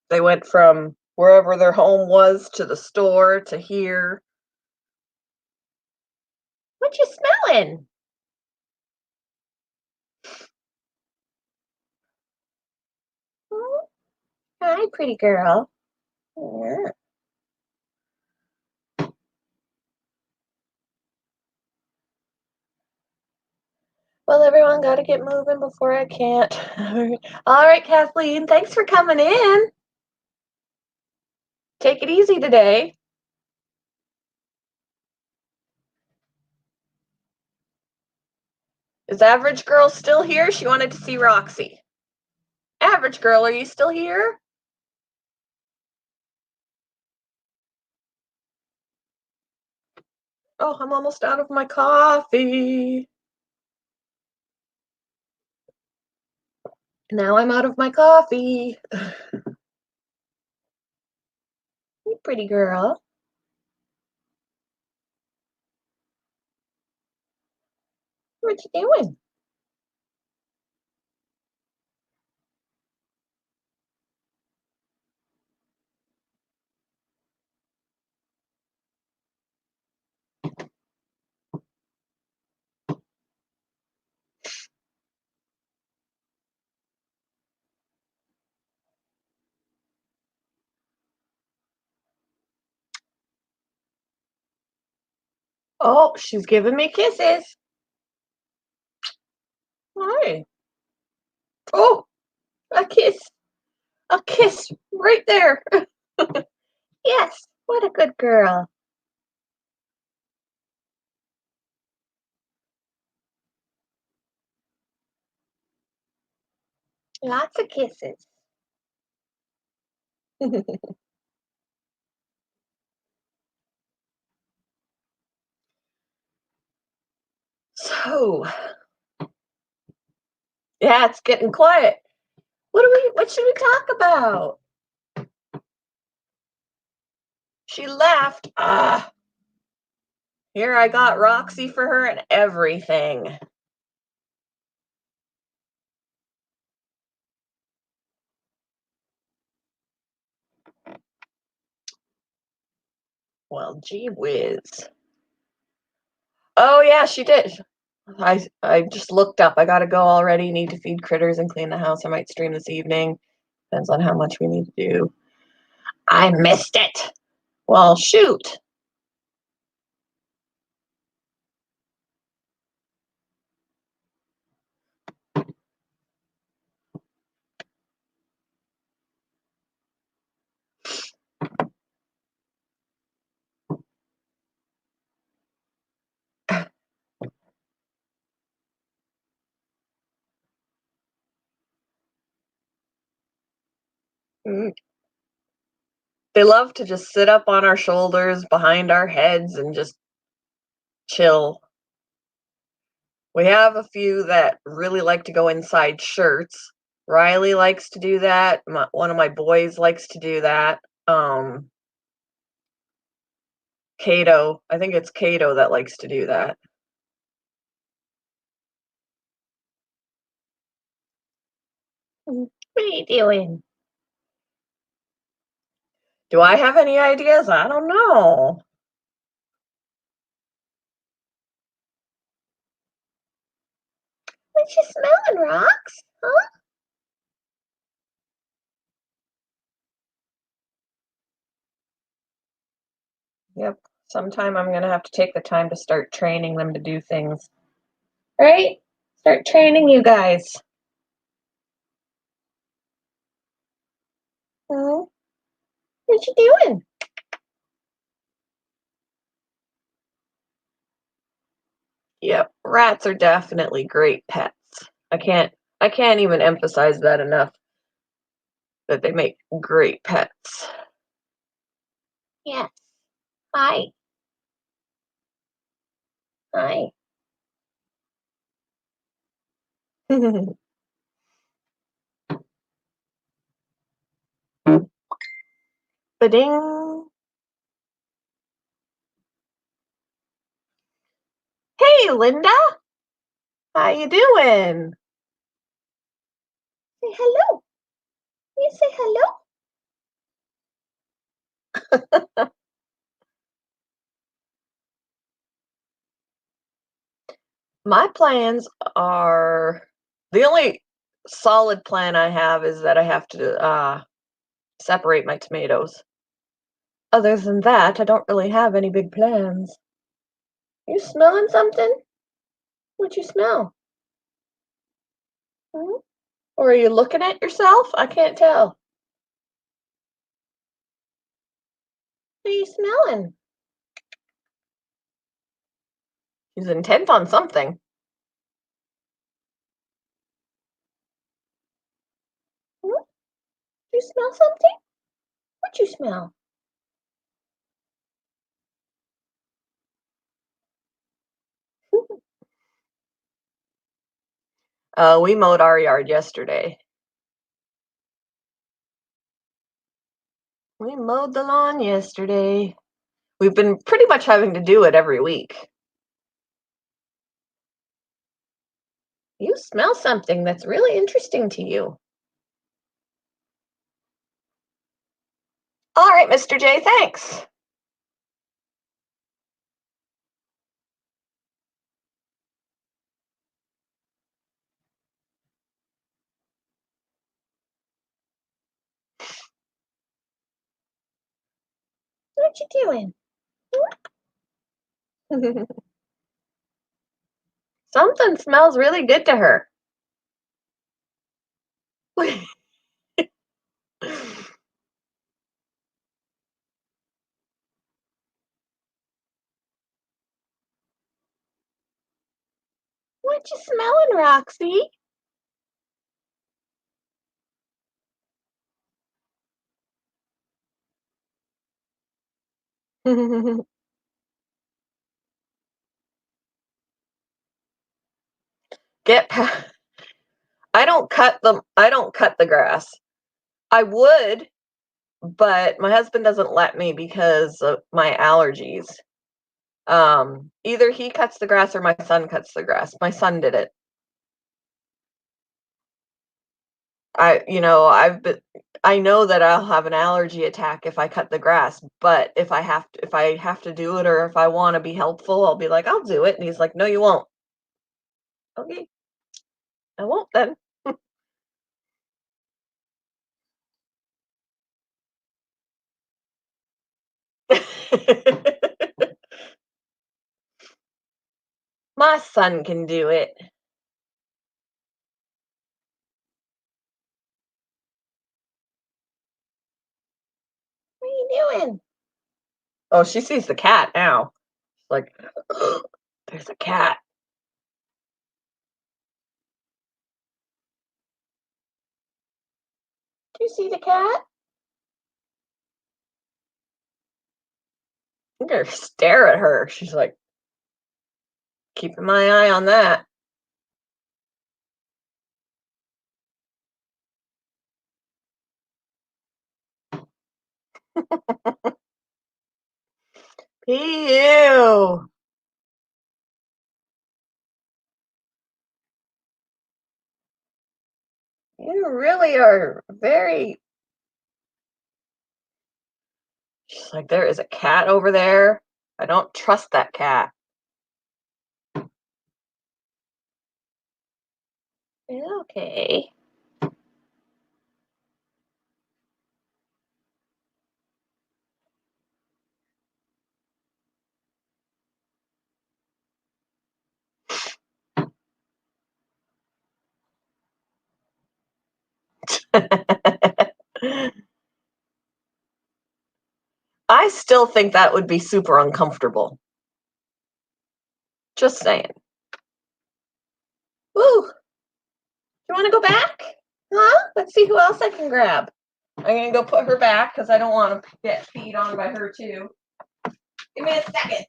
They went from wherever their home was to the store to here. What you smelling? Oh, hi, pretty girl. Yeah. Well, everyone, got to get moving before I can't. All right, Kathleen, thanks for coming in. Take it easy today. Is Average Girl still here? She wanted to see Roxy. Average Girl, are you still here? Oh, I'm almost out of my coffee. Now I'm out of my coffee. Hey, pretty girl. What you doing? Oh, she's giving me kisses. Hi. Oh, a kiss. A kiss right there. Yes, what a good girl. Lots of kisses. So, yeah, it's getting quiet. What should we talk about? She left. Ah, here I got Roxy for her and everything. Well, gee whiz. Oh yeah, she did. I just looked up. I gotta go already. Need to feed critters and clean the house. I might stream this evening. Depends on how much we need to do. I missed it. Well, shoot. Mm. They love to just sit up on our shoulders, behind our heads, and just chill. We have a few that really like to go inside shirts. Riley likes to do that. One of my boys likes to do that. Kato, I think it's Kato that likes to do that. What are you doing? Do I have any ideas? I don't know. What you smelling, Rocks? Huh? Yep. Sometime I'm gonna have to take the time to start training them to do things. Right? Start training you guys. Oh, what you doing? Yep. Rats are definitely great pets. I can't I can't even emphasize that enough that they make great pets. Yes. Hi. Hi. Ba-ding. Hey, Linda. How you doing? Say hello. You say hello. My plans are the only solid plan I have is that I have to separate my tomatoes. Other than that, I don't really have any big plans. You smelling something? What you smell? Hmm? Or are you looking at yourself? I can't tell. What are you smelling? He's intent on something. Hmm? You smell something? What you smell? We mowed our yard yesterday. We mowed the lawn yesterday. We've been pretty much having to do it every week. You smell something that's really interesting to you. All right, Mr. J, thanks. What you doing? Something smells really good to her. What you smelling, Roxy? Get pa I don't cut the grass. I would, but my husband doesn't let me because of my allergies. Either he cuts the grass or my son cuts the grass. My son did it. I know that I'll have an allergy attack if I cut the grass, but if I have to do it or if I wanna be helpful, I'll be like, "I'll do it," and he's like, "No, you won't." "Okay, I won't then." My son can do it. "What are you doing?" Oh, she sees the cat now. Like, "There's a cat." "Do you see the cat?" I'm gonna stare at her. She's like, "Keeping my eye on that." Ew. You really are very. She's like, "There is a cat over there. I don't trust that cat." Okay. I still think that would be super uncomfortable. Just saying. Woo. You wanna go back? Huh? Let's see who else I can grab. I'm gonna go put her back because I don't wanna get peed on by her too. Give me a second.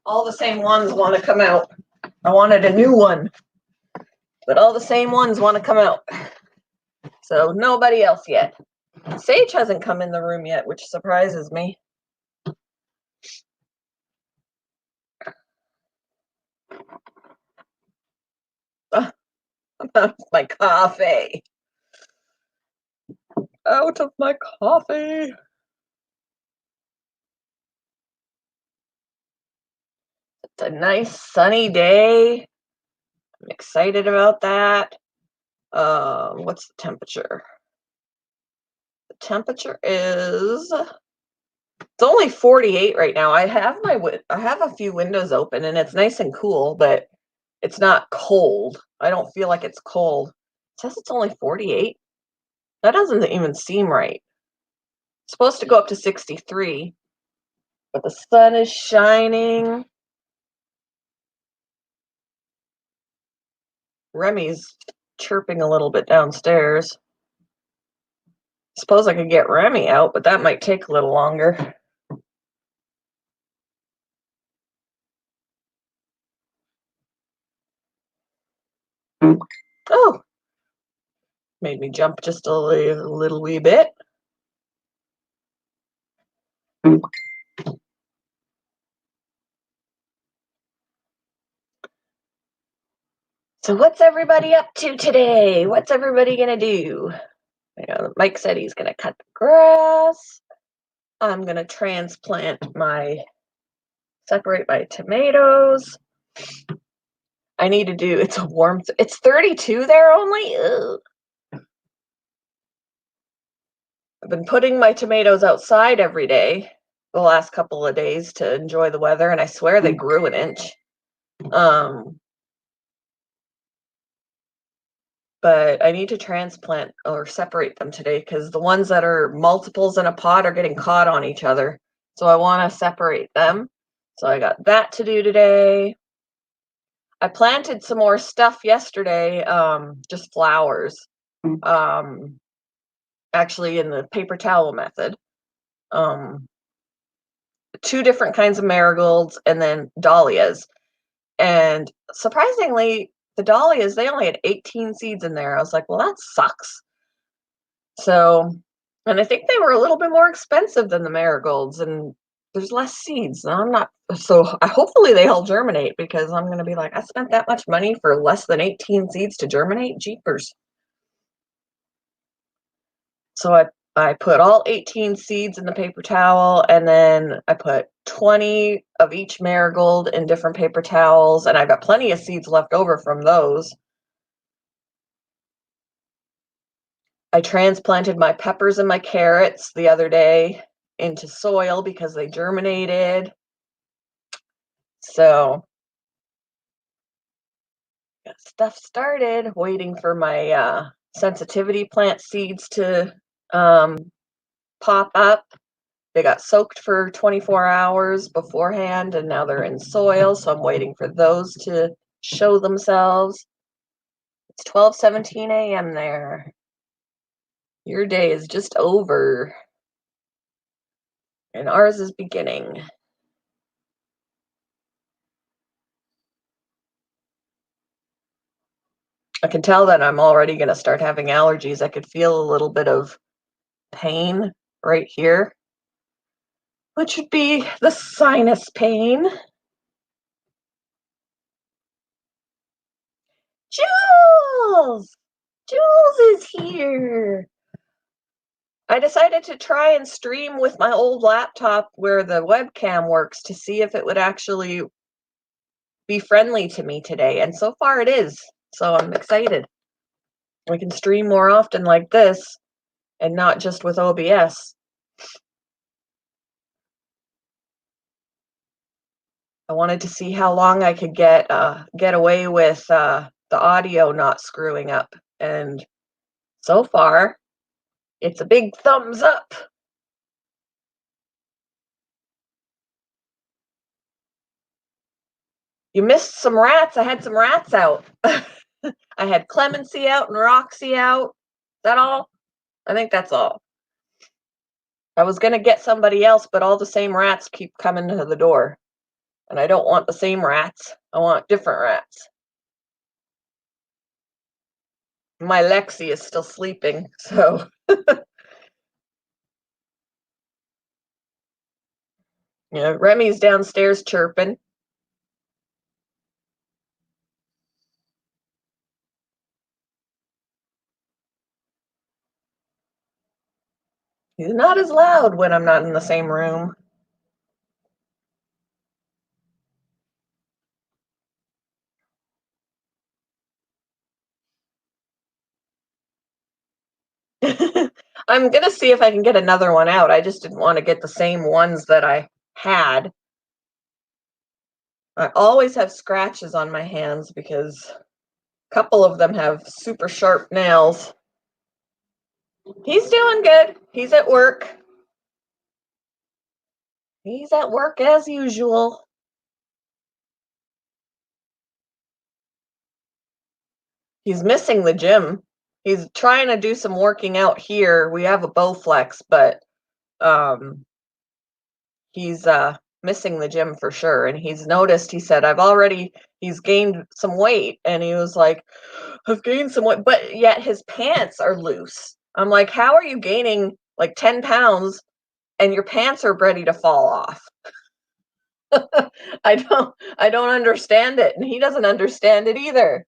All the same ones wanna come out. I wanted a new one, but all the same ones wanna come out. So nobody else yet. Sage hasn't come in the room yet, which surprises me. Ugh, out of my coffee. Out of my coffee. It's a nice sunny day. I'm excited about that. What's the temperature? The temperature is it's only 48 right now. I have a few windows open and it's nice and cool, but it's not cold. I don't feel like it's cold. It says it's only 48. That doesn't even seem right. It's supposed to go up to 63, but the sun is shining. Remy's chirping a little bit downstairs. Suppose I could get Remy out, but that might take a little longer. Oh, made me jump just a little wee bit. So what's everybody up to today? What's everybody gonna do? Mike said he's gonna cut the grass. I'm gonna separate my tomatoes. I need to do, it's 32 there only? Ugh. I've been putting my tomatoes outside every day the last couple of days to enjoy the weather, and I swear they grew an inch. But I need to transplant or separate them today because the ones that are multiples in a pot are getting caught on each other. So I want to separate them. So I got that to do today. I planted some more stuff yesterday, just flowers, actually in the paper towel method. 2 different kinds of marigolds and then dahlias. And surprisingly, the dahlias, they only had 18 seeds in there. I was like, well, that sucks. So, and I think they were a little bit more expensive than the marigolds, and there's less seeds. Now I'm not, so hopefully they all germinate because I'm going to be like, I spent that much money for less than 18 seeds to germinate? Jeepers. So I put all 18 seeds in the paper towel, and then I put 20 of each marigold in different paper towels, and I got plenty of seeds left over from those. I transplanted my peppers and my carrots the other day into soil because they germinated. So got stuff started, waiting for my sensitivity plant seeds to pop up. They got soaked for 24 hours beforehand, and now they're in soil, so I'm waiting for those to show themselves. It's 12:17 a.m. there. Your day is just over, and ours is beginning. I can tell that I'm already going to start having allergies. I could feel a little bit of pain right here, which would be the sinus pain. Jules! Jules is here! I decided to try and stream with my old laptop where the webcam works to see if it would actually be friendly to me today, and so far it is. So I'm excited. We can stream more often like this and not just with OBS. I wanted to see how long I could get away with the audio not screwing up, and so far it's a big thumbs up. You missed some rats. I had some rats out. I had Clemency out and Roxy out. Is that all? I think that's all. I was gonna get somebody else, but all the same rats keep coming to the door. And I don't want the same rats. I want different rats. My Lexi is still sleeping, so Remy's downstairs chirping. He's not as loud when I'm not in the same room. I'm gonna see if I can get another one out. I just didn't want to get the same ones that I had. I always have scratches on my hands because a couple of them have super sharp nails. He's doing good. He's at work. He's at work as usual. He's missing the gym. He's trying to do some working out here. We have a Bowflex, but he's missing the gym for sure. And he's noticed, he said, he's gained some weight. And he was like, I've gained some weight, but yet his pants are loose. I'm like, how are you gaining like 10 pounds and your pants are ready to fall off. I don't understand it, and he doesn't understand it either.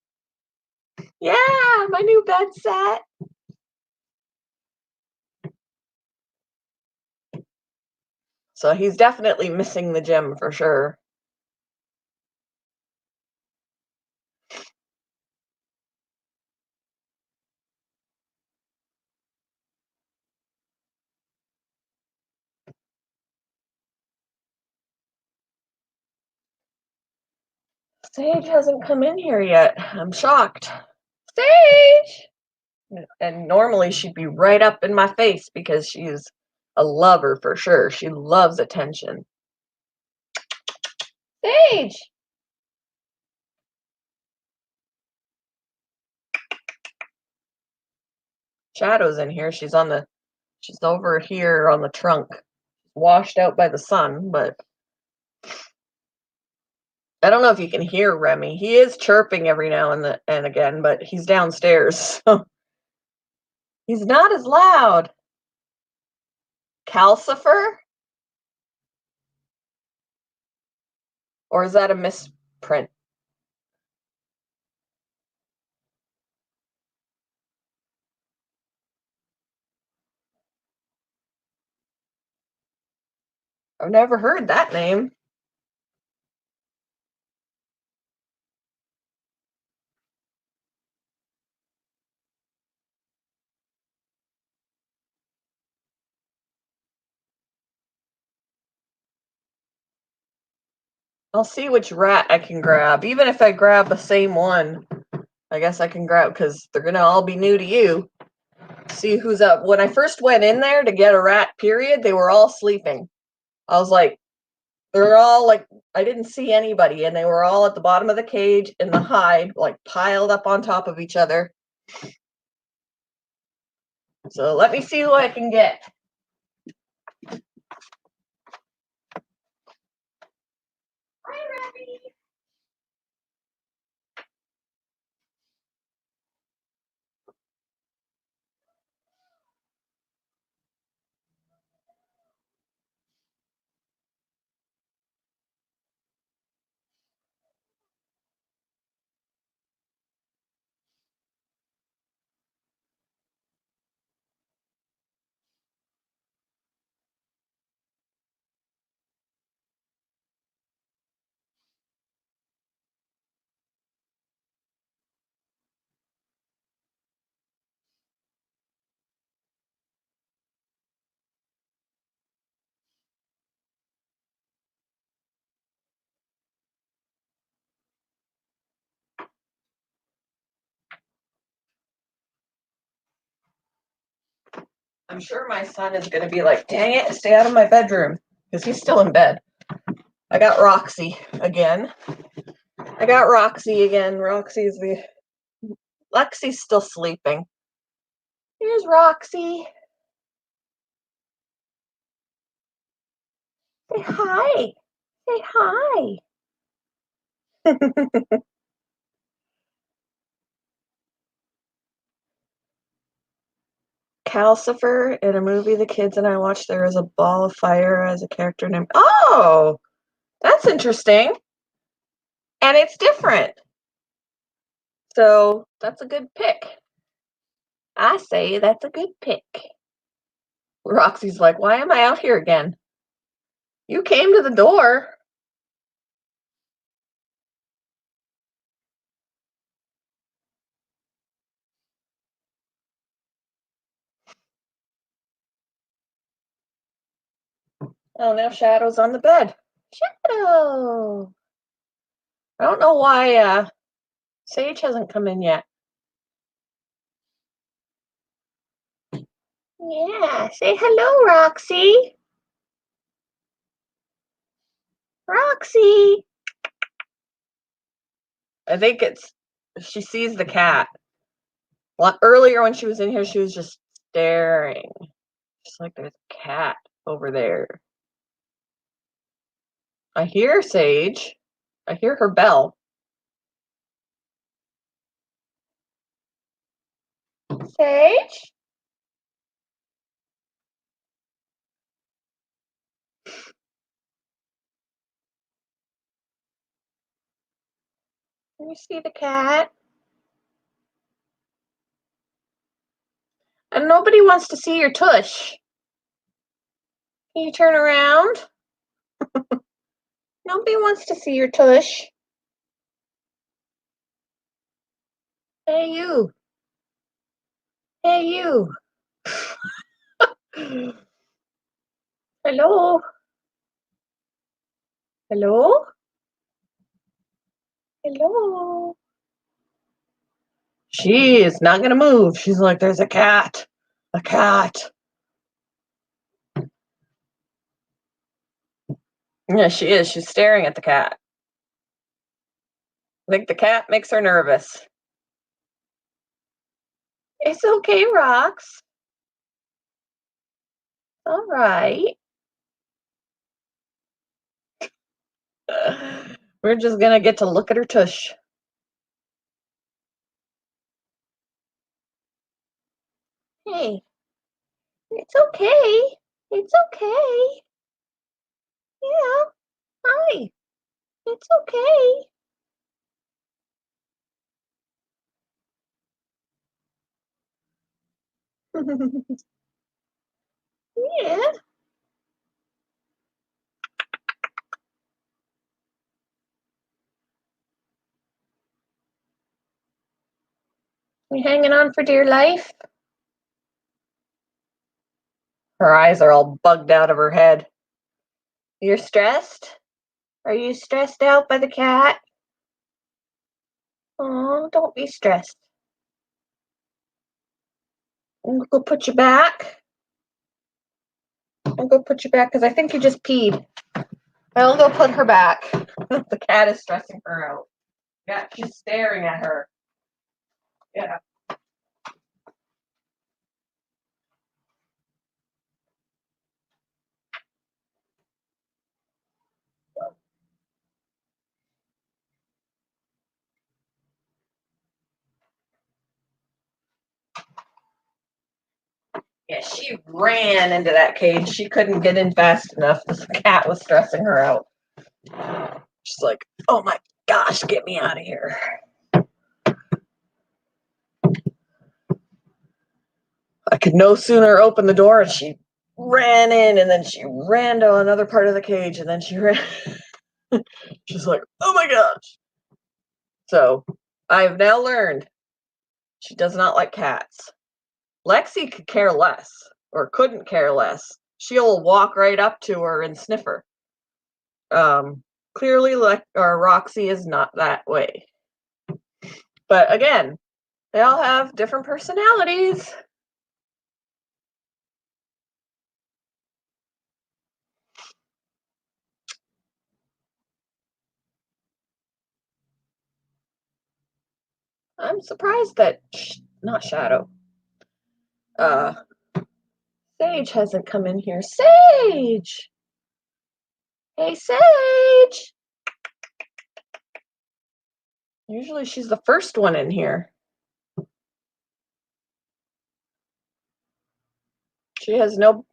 Yeah, my new bed set. So he's definitely missing the gym for sure. Sage hasn't come in here yet. I'm shocked. Sage! And normally she'd be right up in my face because she's a lover for sure. She loves attention. Sage! Shadow's in here. She's over here on the trunk. Washed out by the sun, but I don't know if you can hear Remy. He is chirping every now and again, but he's downstairs, so he's not as loud. Calcifer? Or is that a misprint? I've never heard that name. I'll see which rat I can grab. Even if I grab the same one, I guess I can grab, because they're gonna all be new to you. See who's up. When I first went in there to get a rat, period, they were all sleeping. I was like, they're all like, I didn't see anybody, and they were all at the bottom of the cage in the hide, like piled up on top of each other. So let me see who I can get. Hi, Remy. I'm sure my son is going to be like, dang it, stay out of my bedroom, because he's still in bed. I got Roxy again. Lexi's still sleeping. Here's Roxy. Say hi. Say hi. Calcifer, in a movie the kids and I watched, there is a ball of fire as a character named. Oh, that's interesting. And it's different. So that's a good pick. I say that's a good pick. Roxy's like, why am I out here again? You came to the door. Oh, now Shadow's on the bed. Shadow. I don't know why Sage hasn't come in yet. Yeah, say hello, Roxy. Roxy. I think she sees the cat. Well, earlier when she was in here, she was just staring. Just like there's a cat over there. I hear Sage. I hear her bell. Sage? Can you see the cat? And nobody wants to see your tush. Can you turn around? Nobody wants to see your tush. Hey, you. Hey, you. Hello? Hello? Hello? She is not going to move. She's like, there's a cat. A cat. Yeah, she is. She's staring at the cat. I think the cat makes her nervous. It's okay, Rox. All right. We're just going to get to look at her tush. Hey, it's okay. It's okay. Yeah. Hi. It's okay. Yeah. You hanging on for dear life? Her eyes are all bugged out of her head. You're stressed? Are you stressed out by the cat? Oh, don't be stressed. I'm gonna go put you back. I'll go put you back because I think you just peed. I'll go put her back. The cat is stressing her out. Yeah, she's staring at her. Yeah. Yeah, she ran into that cage. She couldn't get in fast enough. The cat was stressing her out. She's like, oh my gosh, get me out of here. I could no sooner open the door and she ran in and then she ran to another part of the cage and then she ran. She's like, oh my gosh. So I've now learned she does not like cats. Lexi could care less or couldn't care less. She'll walk right up to her and sniff her. Clearly, Roxy is not that way. But again, they all have different personalities. I'm surprised that not Shadow. Uh, Sage hasn't come in here. Sage! Hey, Sage! Usually she's the first one in here. She has no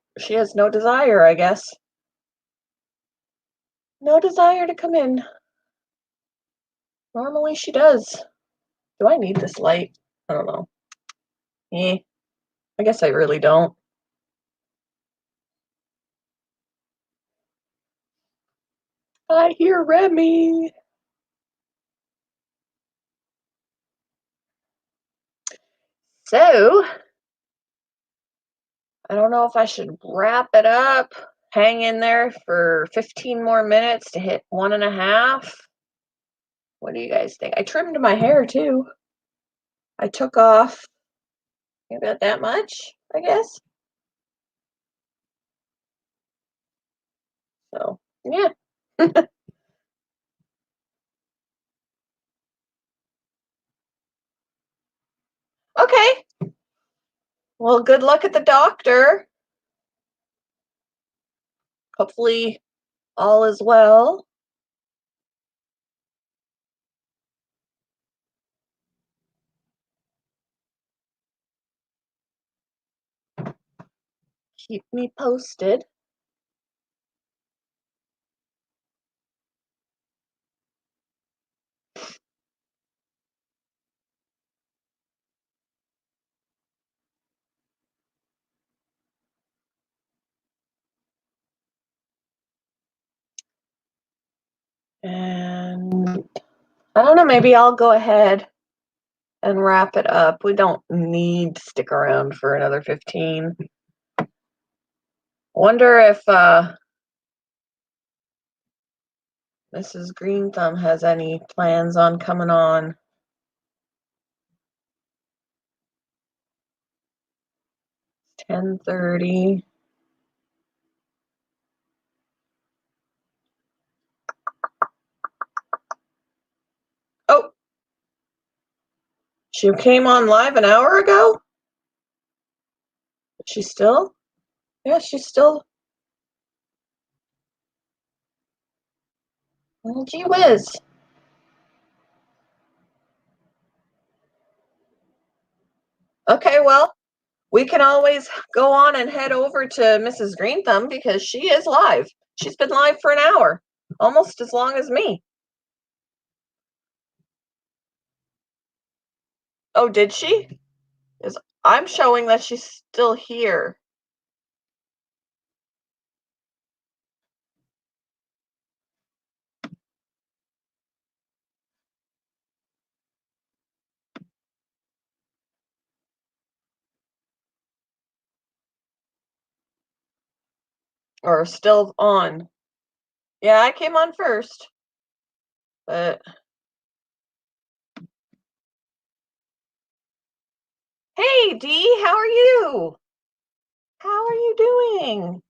desire, I guess. No desire to come in. Normally she does. Do I need this light? I don't know. Eh, I guess I really don't. I hear Remy. So, I don't know if I should wrap it up, hang in there for 15 more minutes to hit 1.5. What do you guys think? I trimmed my hair too. I took off about that much, I guess. So, yeah. Okay. Well, good luck at the doctor. Hopefully, all is well. Keep me posted. And I don't know, maybe I'll go ahead and wrap it up. We don't need to stick around for another 15. Wonder if Mrs. Green Thumb has any plans on coming on. It's 10:30. Oh, she came on live an hour ago? She's still? Yeah, she's still. Well, gee whiz. Okay, well, we can always go on and head over to Mrs. Green Thumb because she is live. She's been live for an hour, almost as long as me. Oh, did she? Because I'm showing that she's still here. Or still on. Yeah, I came on first. But hey, Dee, how are you? How are you doing?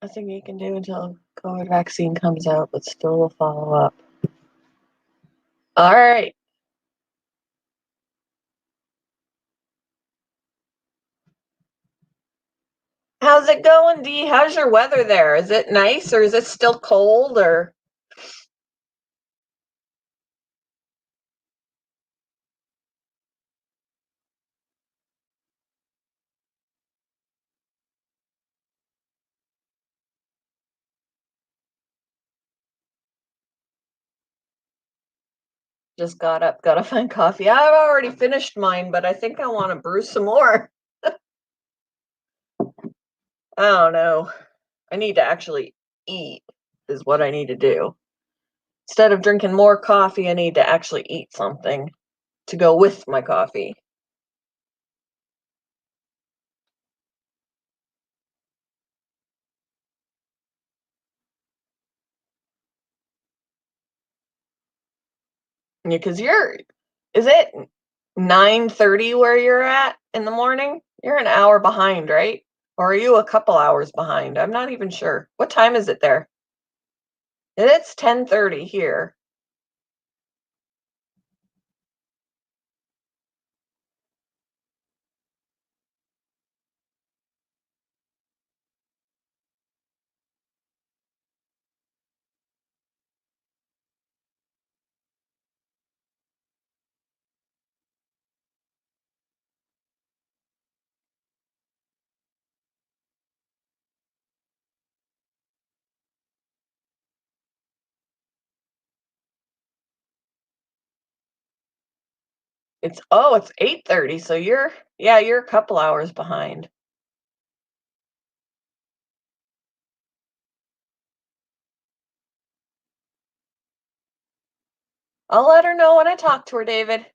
Nothing you can do until COVID vaccine comes out, but still will follow up. All right. How's it going, Dee? How's your weather there? Is it nice or is it still cold or? Just got up, gotta find coffee. I've already finished mine, but I think I want to brew some more. I don't know. I need to actually eat, is what I need to do. Instead of drinking more coffee, I need to actually eat something to go with my coffee. Yeah, because is it 9:30 where you're at in the morning? You're an hour behind, right? Or are you a couple hours behind? I'm not even sure. What time is it there? It's 10:30 here. It's 8:30, so you're a couple hours behind. I'll let her know when I talk to her, David.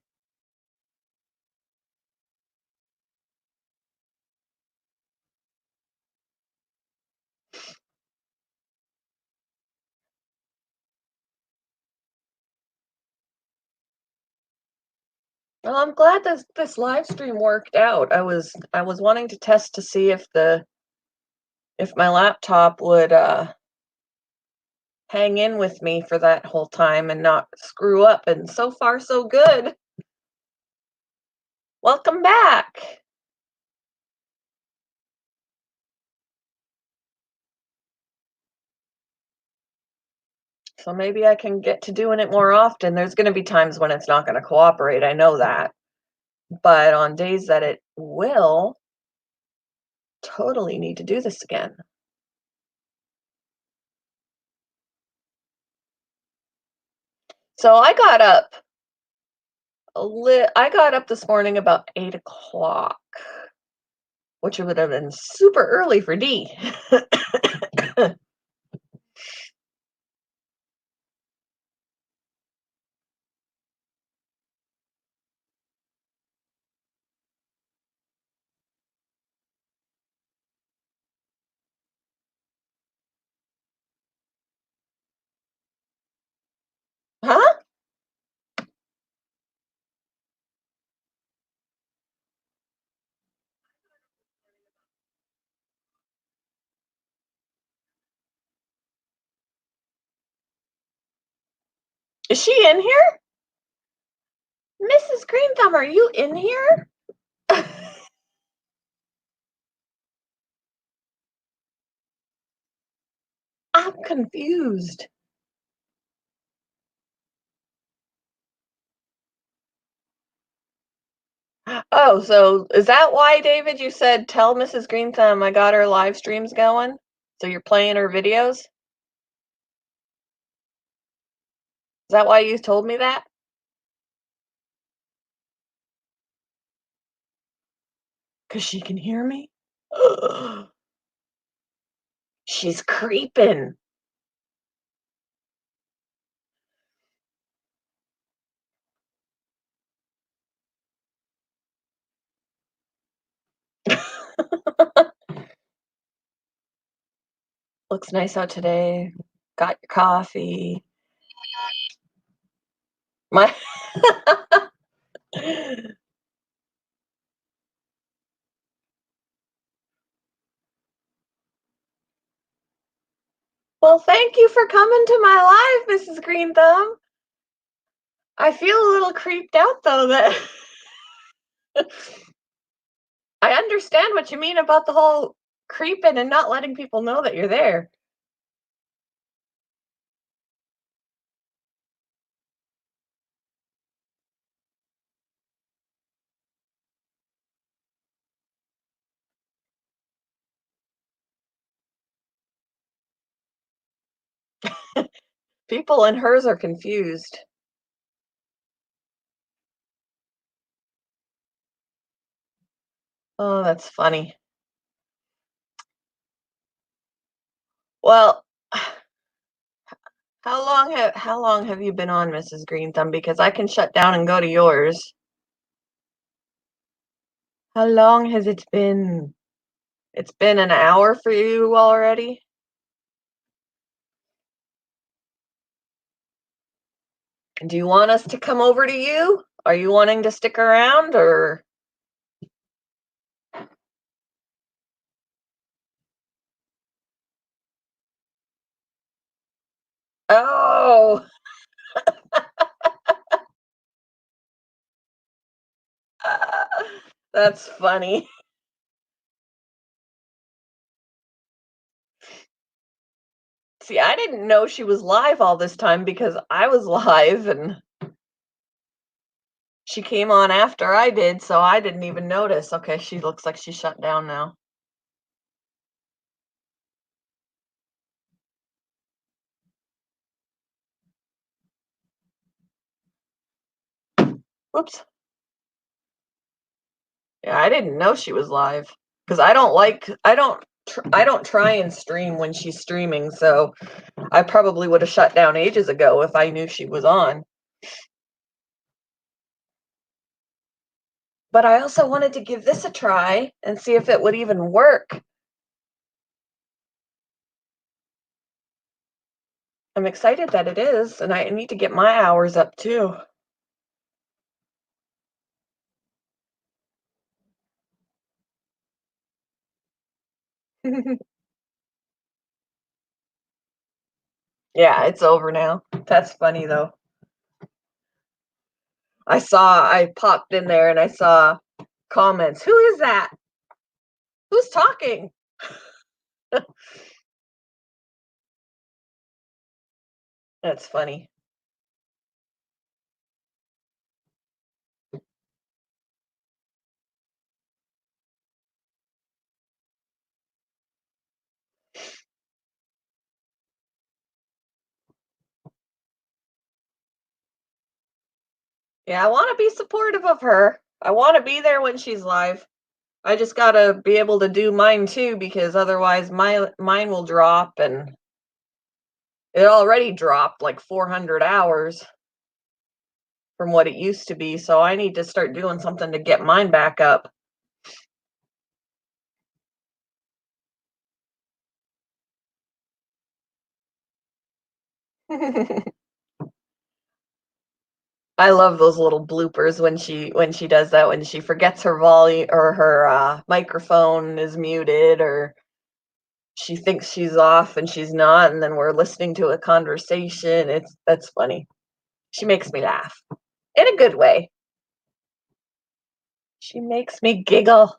Well, I'm glad this live stream worked out. I was wanting to test to see if my laptop would hang in with me for that whole time and not screw up, and so far so good. Welcome back. So maybe I can get to doing it more often. There's going to be times when it's not going to cooperate. I know that. but on days that it will, totally need to do this again. So I got up this morning about 8 o'clock, which would have been super early for D. Huh? Is she in here? Mrs. Green Thumb, are you in here? I'm confused. Oh, so is that why, David, you said tell Mrs. Green Thumb I got her live streams going? So you're playing her videos? Is that why you told me that? Because she can hear me? She's creeping. Looks nice out today. Got your coffee. My Well, thank you for coming to my live, Mrs. Green Thumb. I feel a little creeped out though that I understand what you mean about the whole creeping and not letting people know that you're there. People in hers are confused. Oh, that's funny. Well, how long have you been on, Mrs. Green Thumb? Because I can shut down and go to yours. How long has it been? It's been an hour for you already? Do you want us to come over to you? Are you wanting to stick around or Oh, that's funny. See, I didn't know she was live all this time because I was live and she came on after I did, so I didn't even notice. Okay, she looks like she shut down now. Whoops. Yeah, I didn't know she was live because I don't try and stream when she's streaming, so I probably would have shut down ages ago if I knew she was on. But I also wanted to give this a try and see if it would even work. I'm excited that it is, and I need to get my hours up too. Yeah, it's over now. That's funny though. I popped in there and I saw comments. Who is that? Who's talking? That's funny. Yeah, I wanna be supportive of her. I wanna be there when she's live. I just gotta be able to do mine too because otherwise mine will drop, and it already dropped like 400 hours from what it used to be, so I need to start doing something to get mine back up. I love those little bloopers when she does that, when she forgets her volume or her, microphone is muted, or she thinks she's off and she's not, and then we're listening to a conversation. That's funny. She makes me laugh in a good way. She makes me giggle.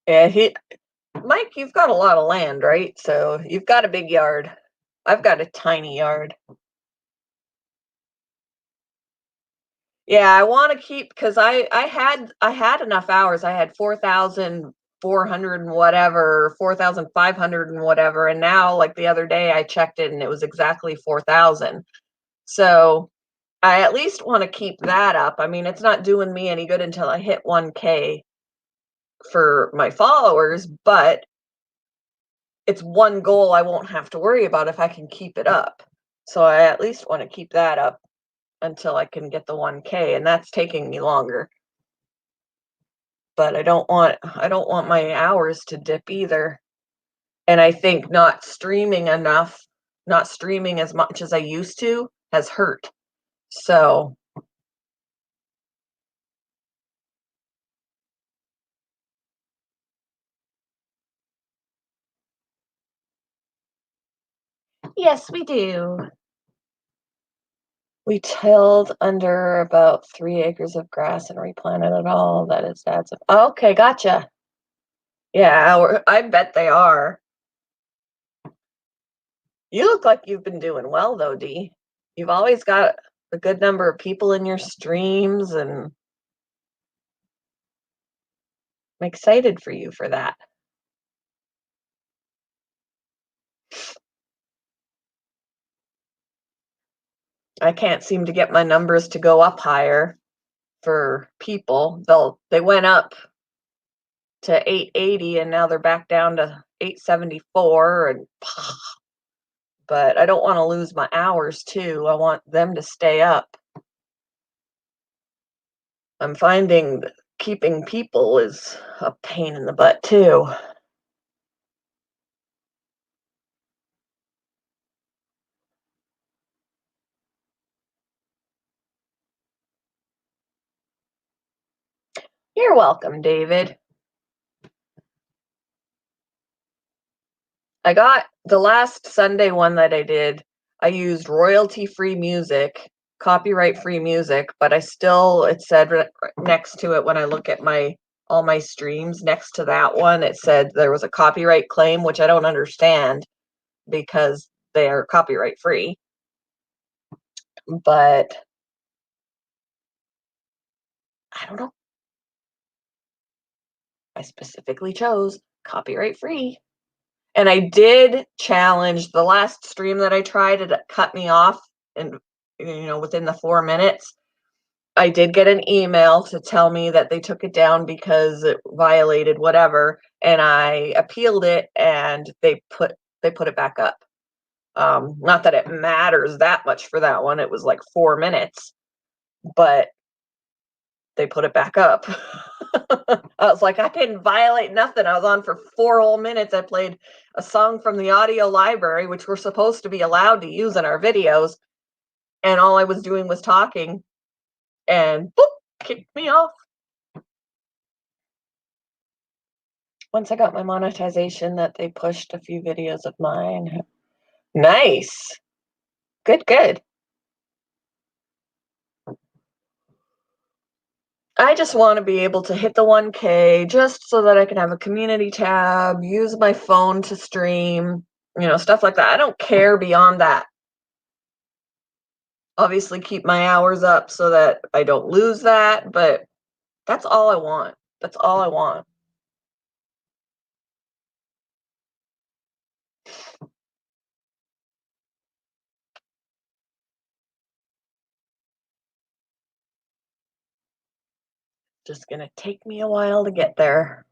Yeah, he Mike, you've got a lot of land, right? So you've got a big yard. I've got a tiny yard. Yeah, I wanna keep because I had enough hours. I had 4,400 and whatever, 4,500 and whatever, and now, like, the other day, I checked it, and it was exactly 4,000. So, I at least wanna keep that up. I mean, it's not doing me any good until I hit 1K for my followers, but it's one goal I won't have to worry about if I can keep it up. So, I at least wanna keep that up until I can get the 1K, and that's taking me longer. But I don't want my hours to dip either. And I think not streaming as much as I used to has hurt. So, yes, we do. We tilled under about 3 acres of grass and replanted it all. That is that's okay, gotcha. Yeah, I bet they are. You look like you've been doing well though, Dee. You've always got a good number of people in your streams, and I'm excited for you for that. I can't seem to get my numbers to go up higher for people. They went up to 880 and now they're back down to 874, and but I don't want to lose my hours too. I want them to stay up. I'm finding that keeping people is a pain in the butt too. You're welcome, David. I got the last Sunday one that I did, I used royalty-free music, copyright-free music, but I still it said next to it when I look at my all my streams next to that one, it said there was a copyright claim, which I don't understand because they're copyright free. But I don't know. I specifically chose copyright free. And I did challenge the last stream that I tried, it cut me off and within the 4 minutes. I did get an email to tell me that they took it down because it violated whatever, and I appealed it and they put it back up. Not that it matters that much for that one. It was like 4 minutes, but they put it back up. I was like, I didn't violate nothing. I was on for 4 whole minutes. I played a song from the audio library, which we're supposed to be allowed to use in our videos, and all I was doing was talking, and boop, kicked me off. Once I got my monetization, that they pushed a few videos of mine. Nice. Good, good. I just want to be able to hit the 1K just so that I can have a community tab, use my phone to stream, stuff like that. I don't care beyond that. obviously keep my hours up so that I don't lose that, but that's all I want. That's all I want. Just gonna take me a while to get there.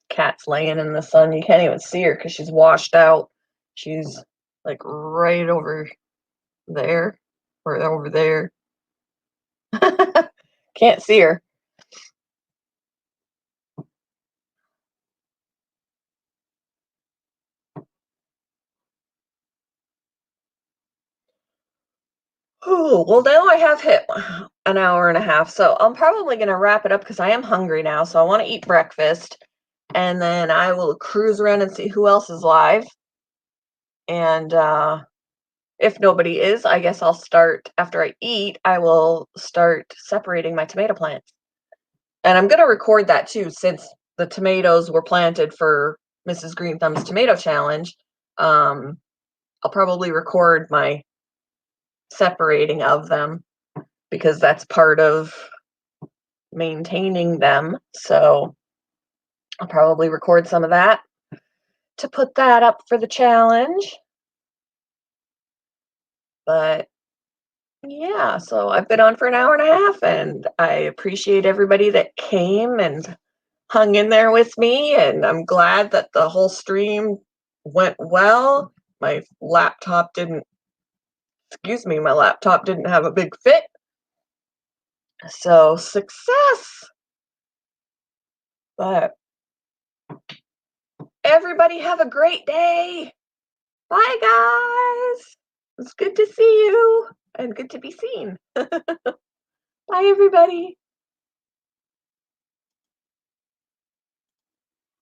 Cat's laying in the sun. You can't even see her because she's washed out. She's like right over there or over there. Can't see her. Oh, well, now I have hit an hour and a half, so I'm probably gonna wrap it up because I am hungry now. So I want to eat breakfast, and then I will cruise around and see who else is live. And if nobody is, I guess I'll start after I eat. I will start separating my tomato plants. And I'm gonna record that too, since the tomatoes were planted for Mrs. Green Thumb's tomato challenge. Um, I'll probably record my separating of them because that's part of maintaining them. So I'll probably record some of that to put that up for the challenge. But yeah, so I've been on for an hour and a half, and I appreciate everybody that came and hung in there with me, and I'm glad that the whole stream went well. My laptop didn't, excuse me, my laptop didn't have a big fit. So success. But everybody have a great day. Bye, guys. It's good to see you and good to be seen. Bye, everybody.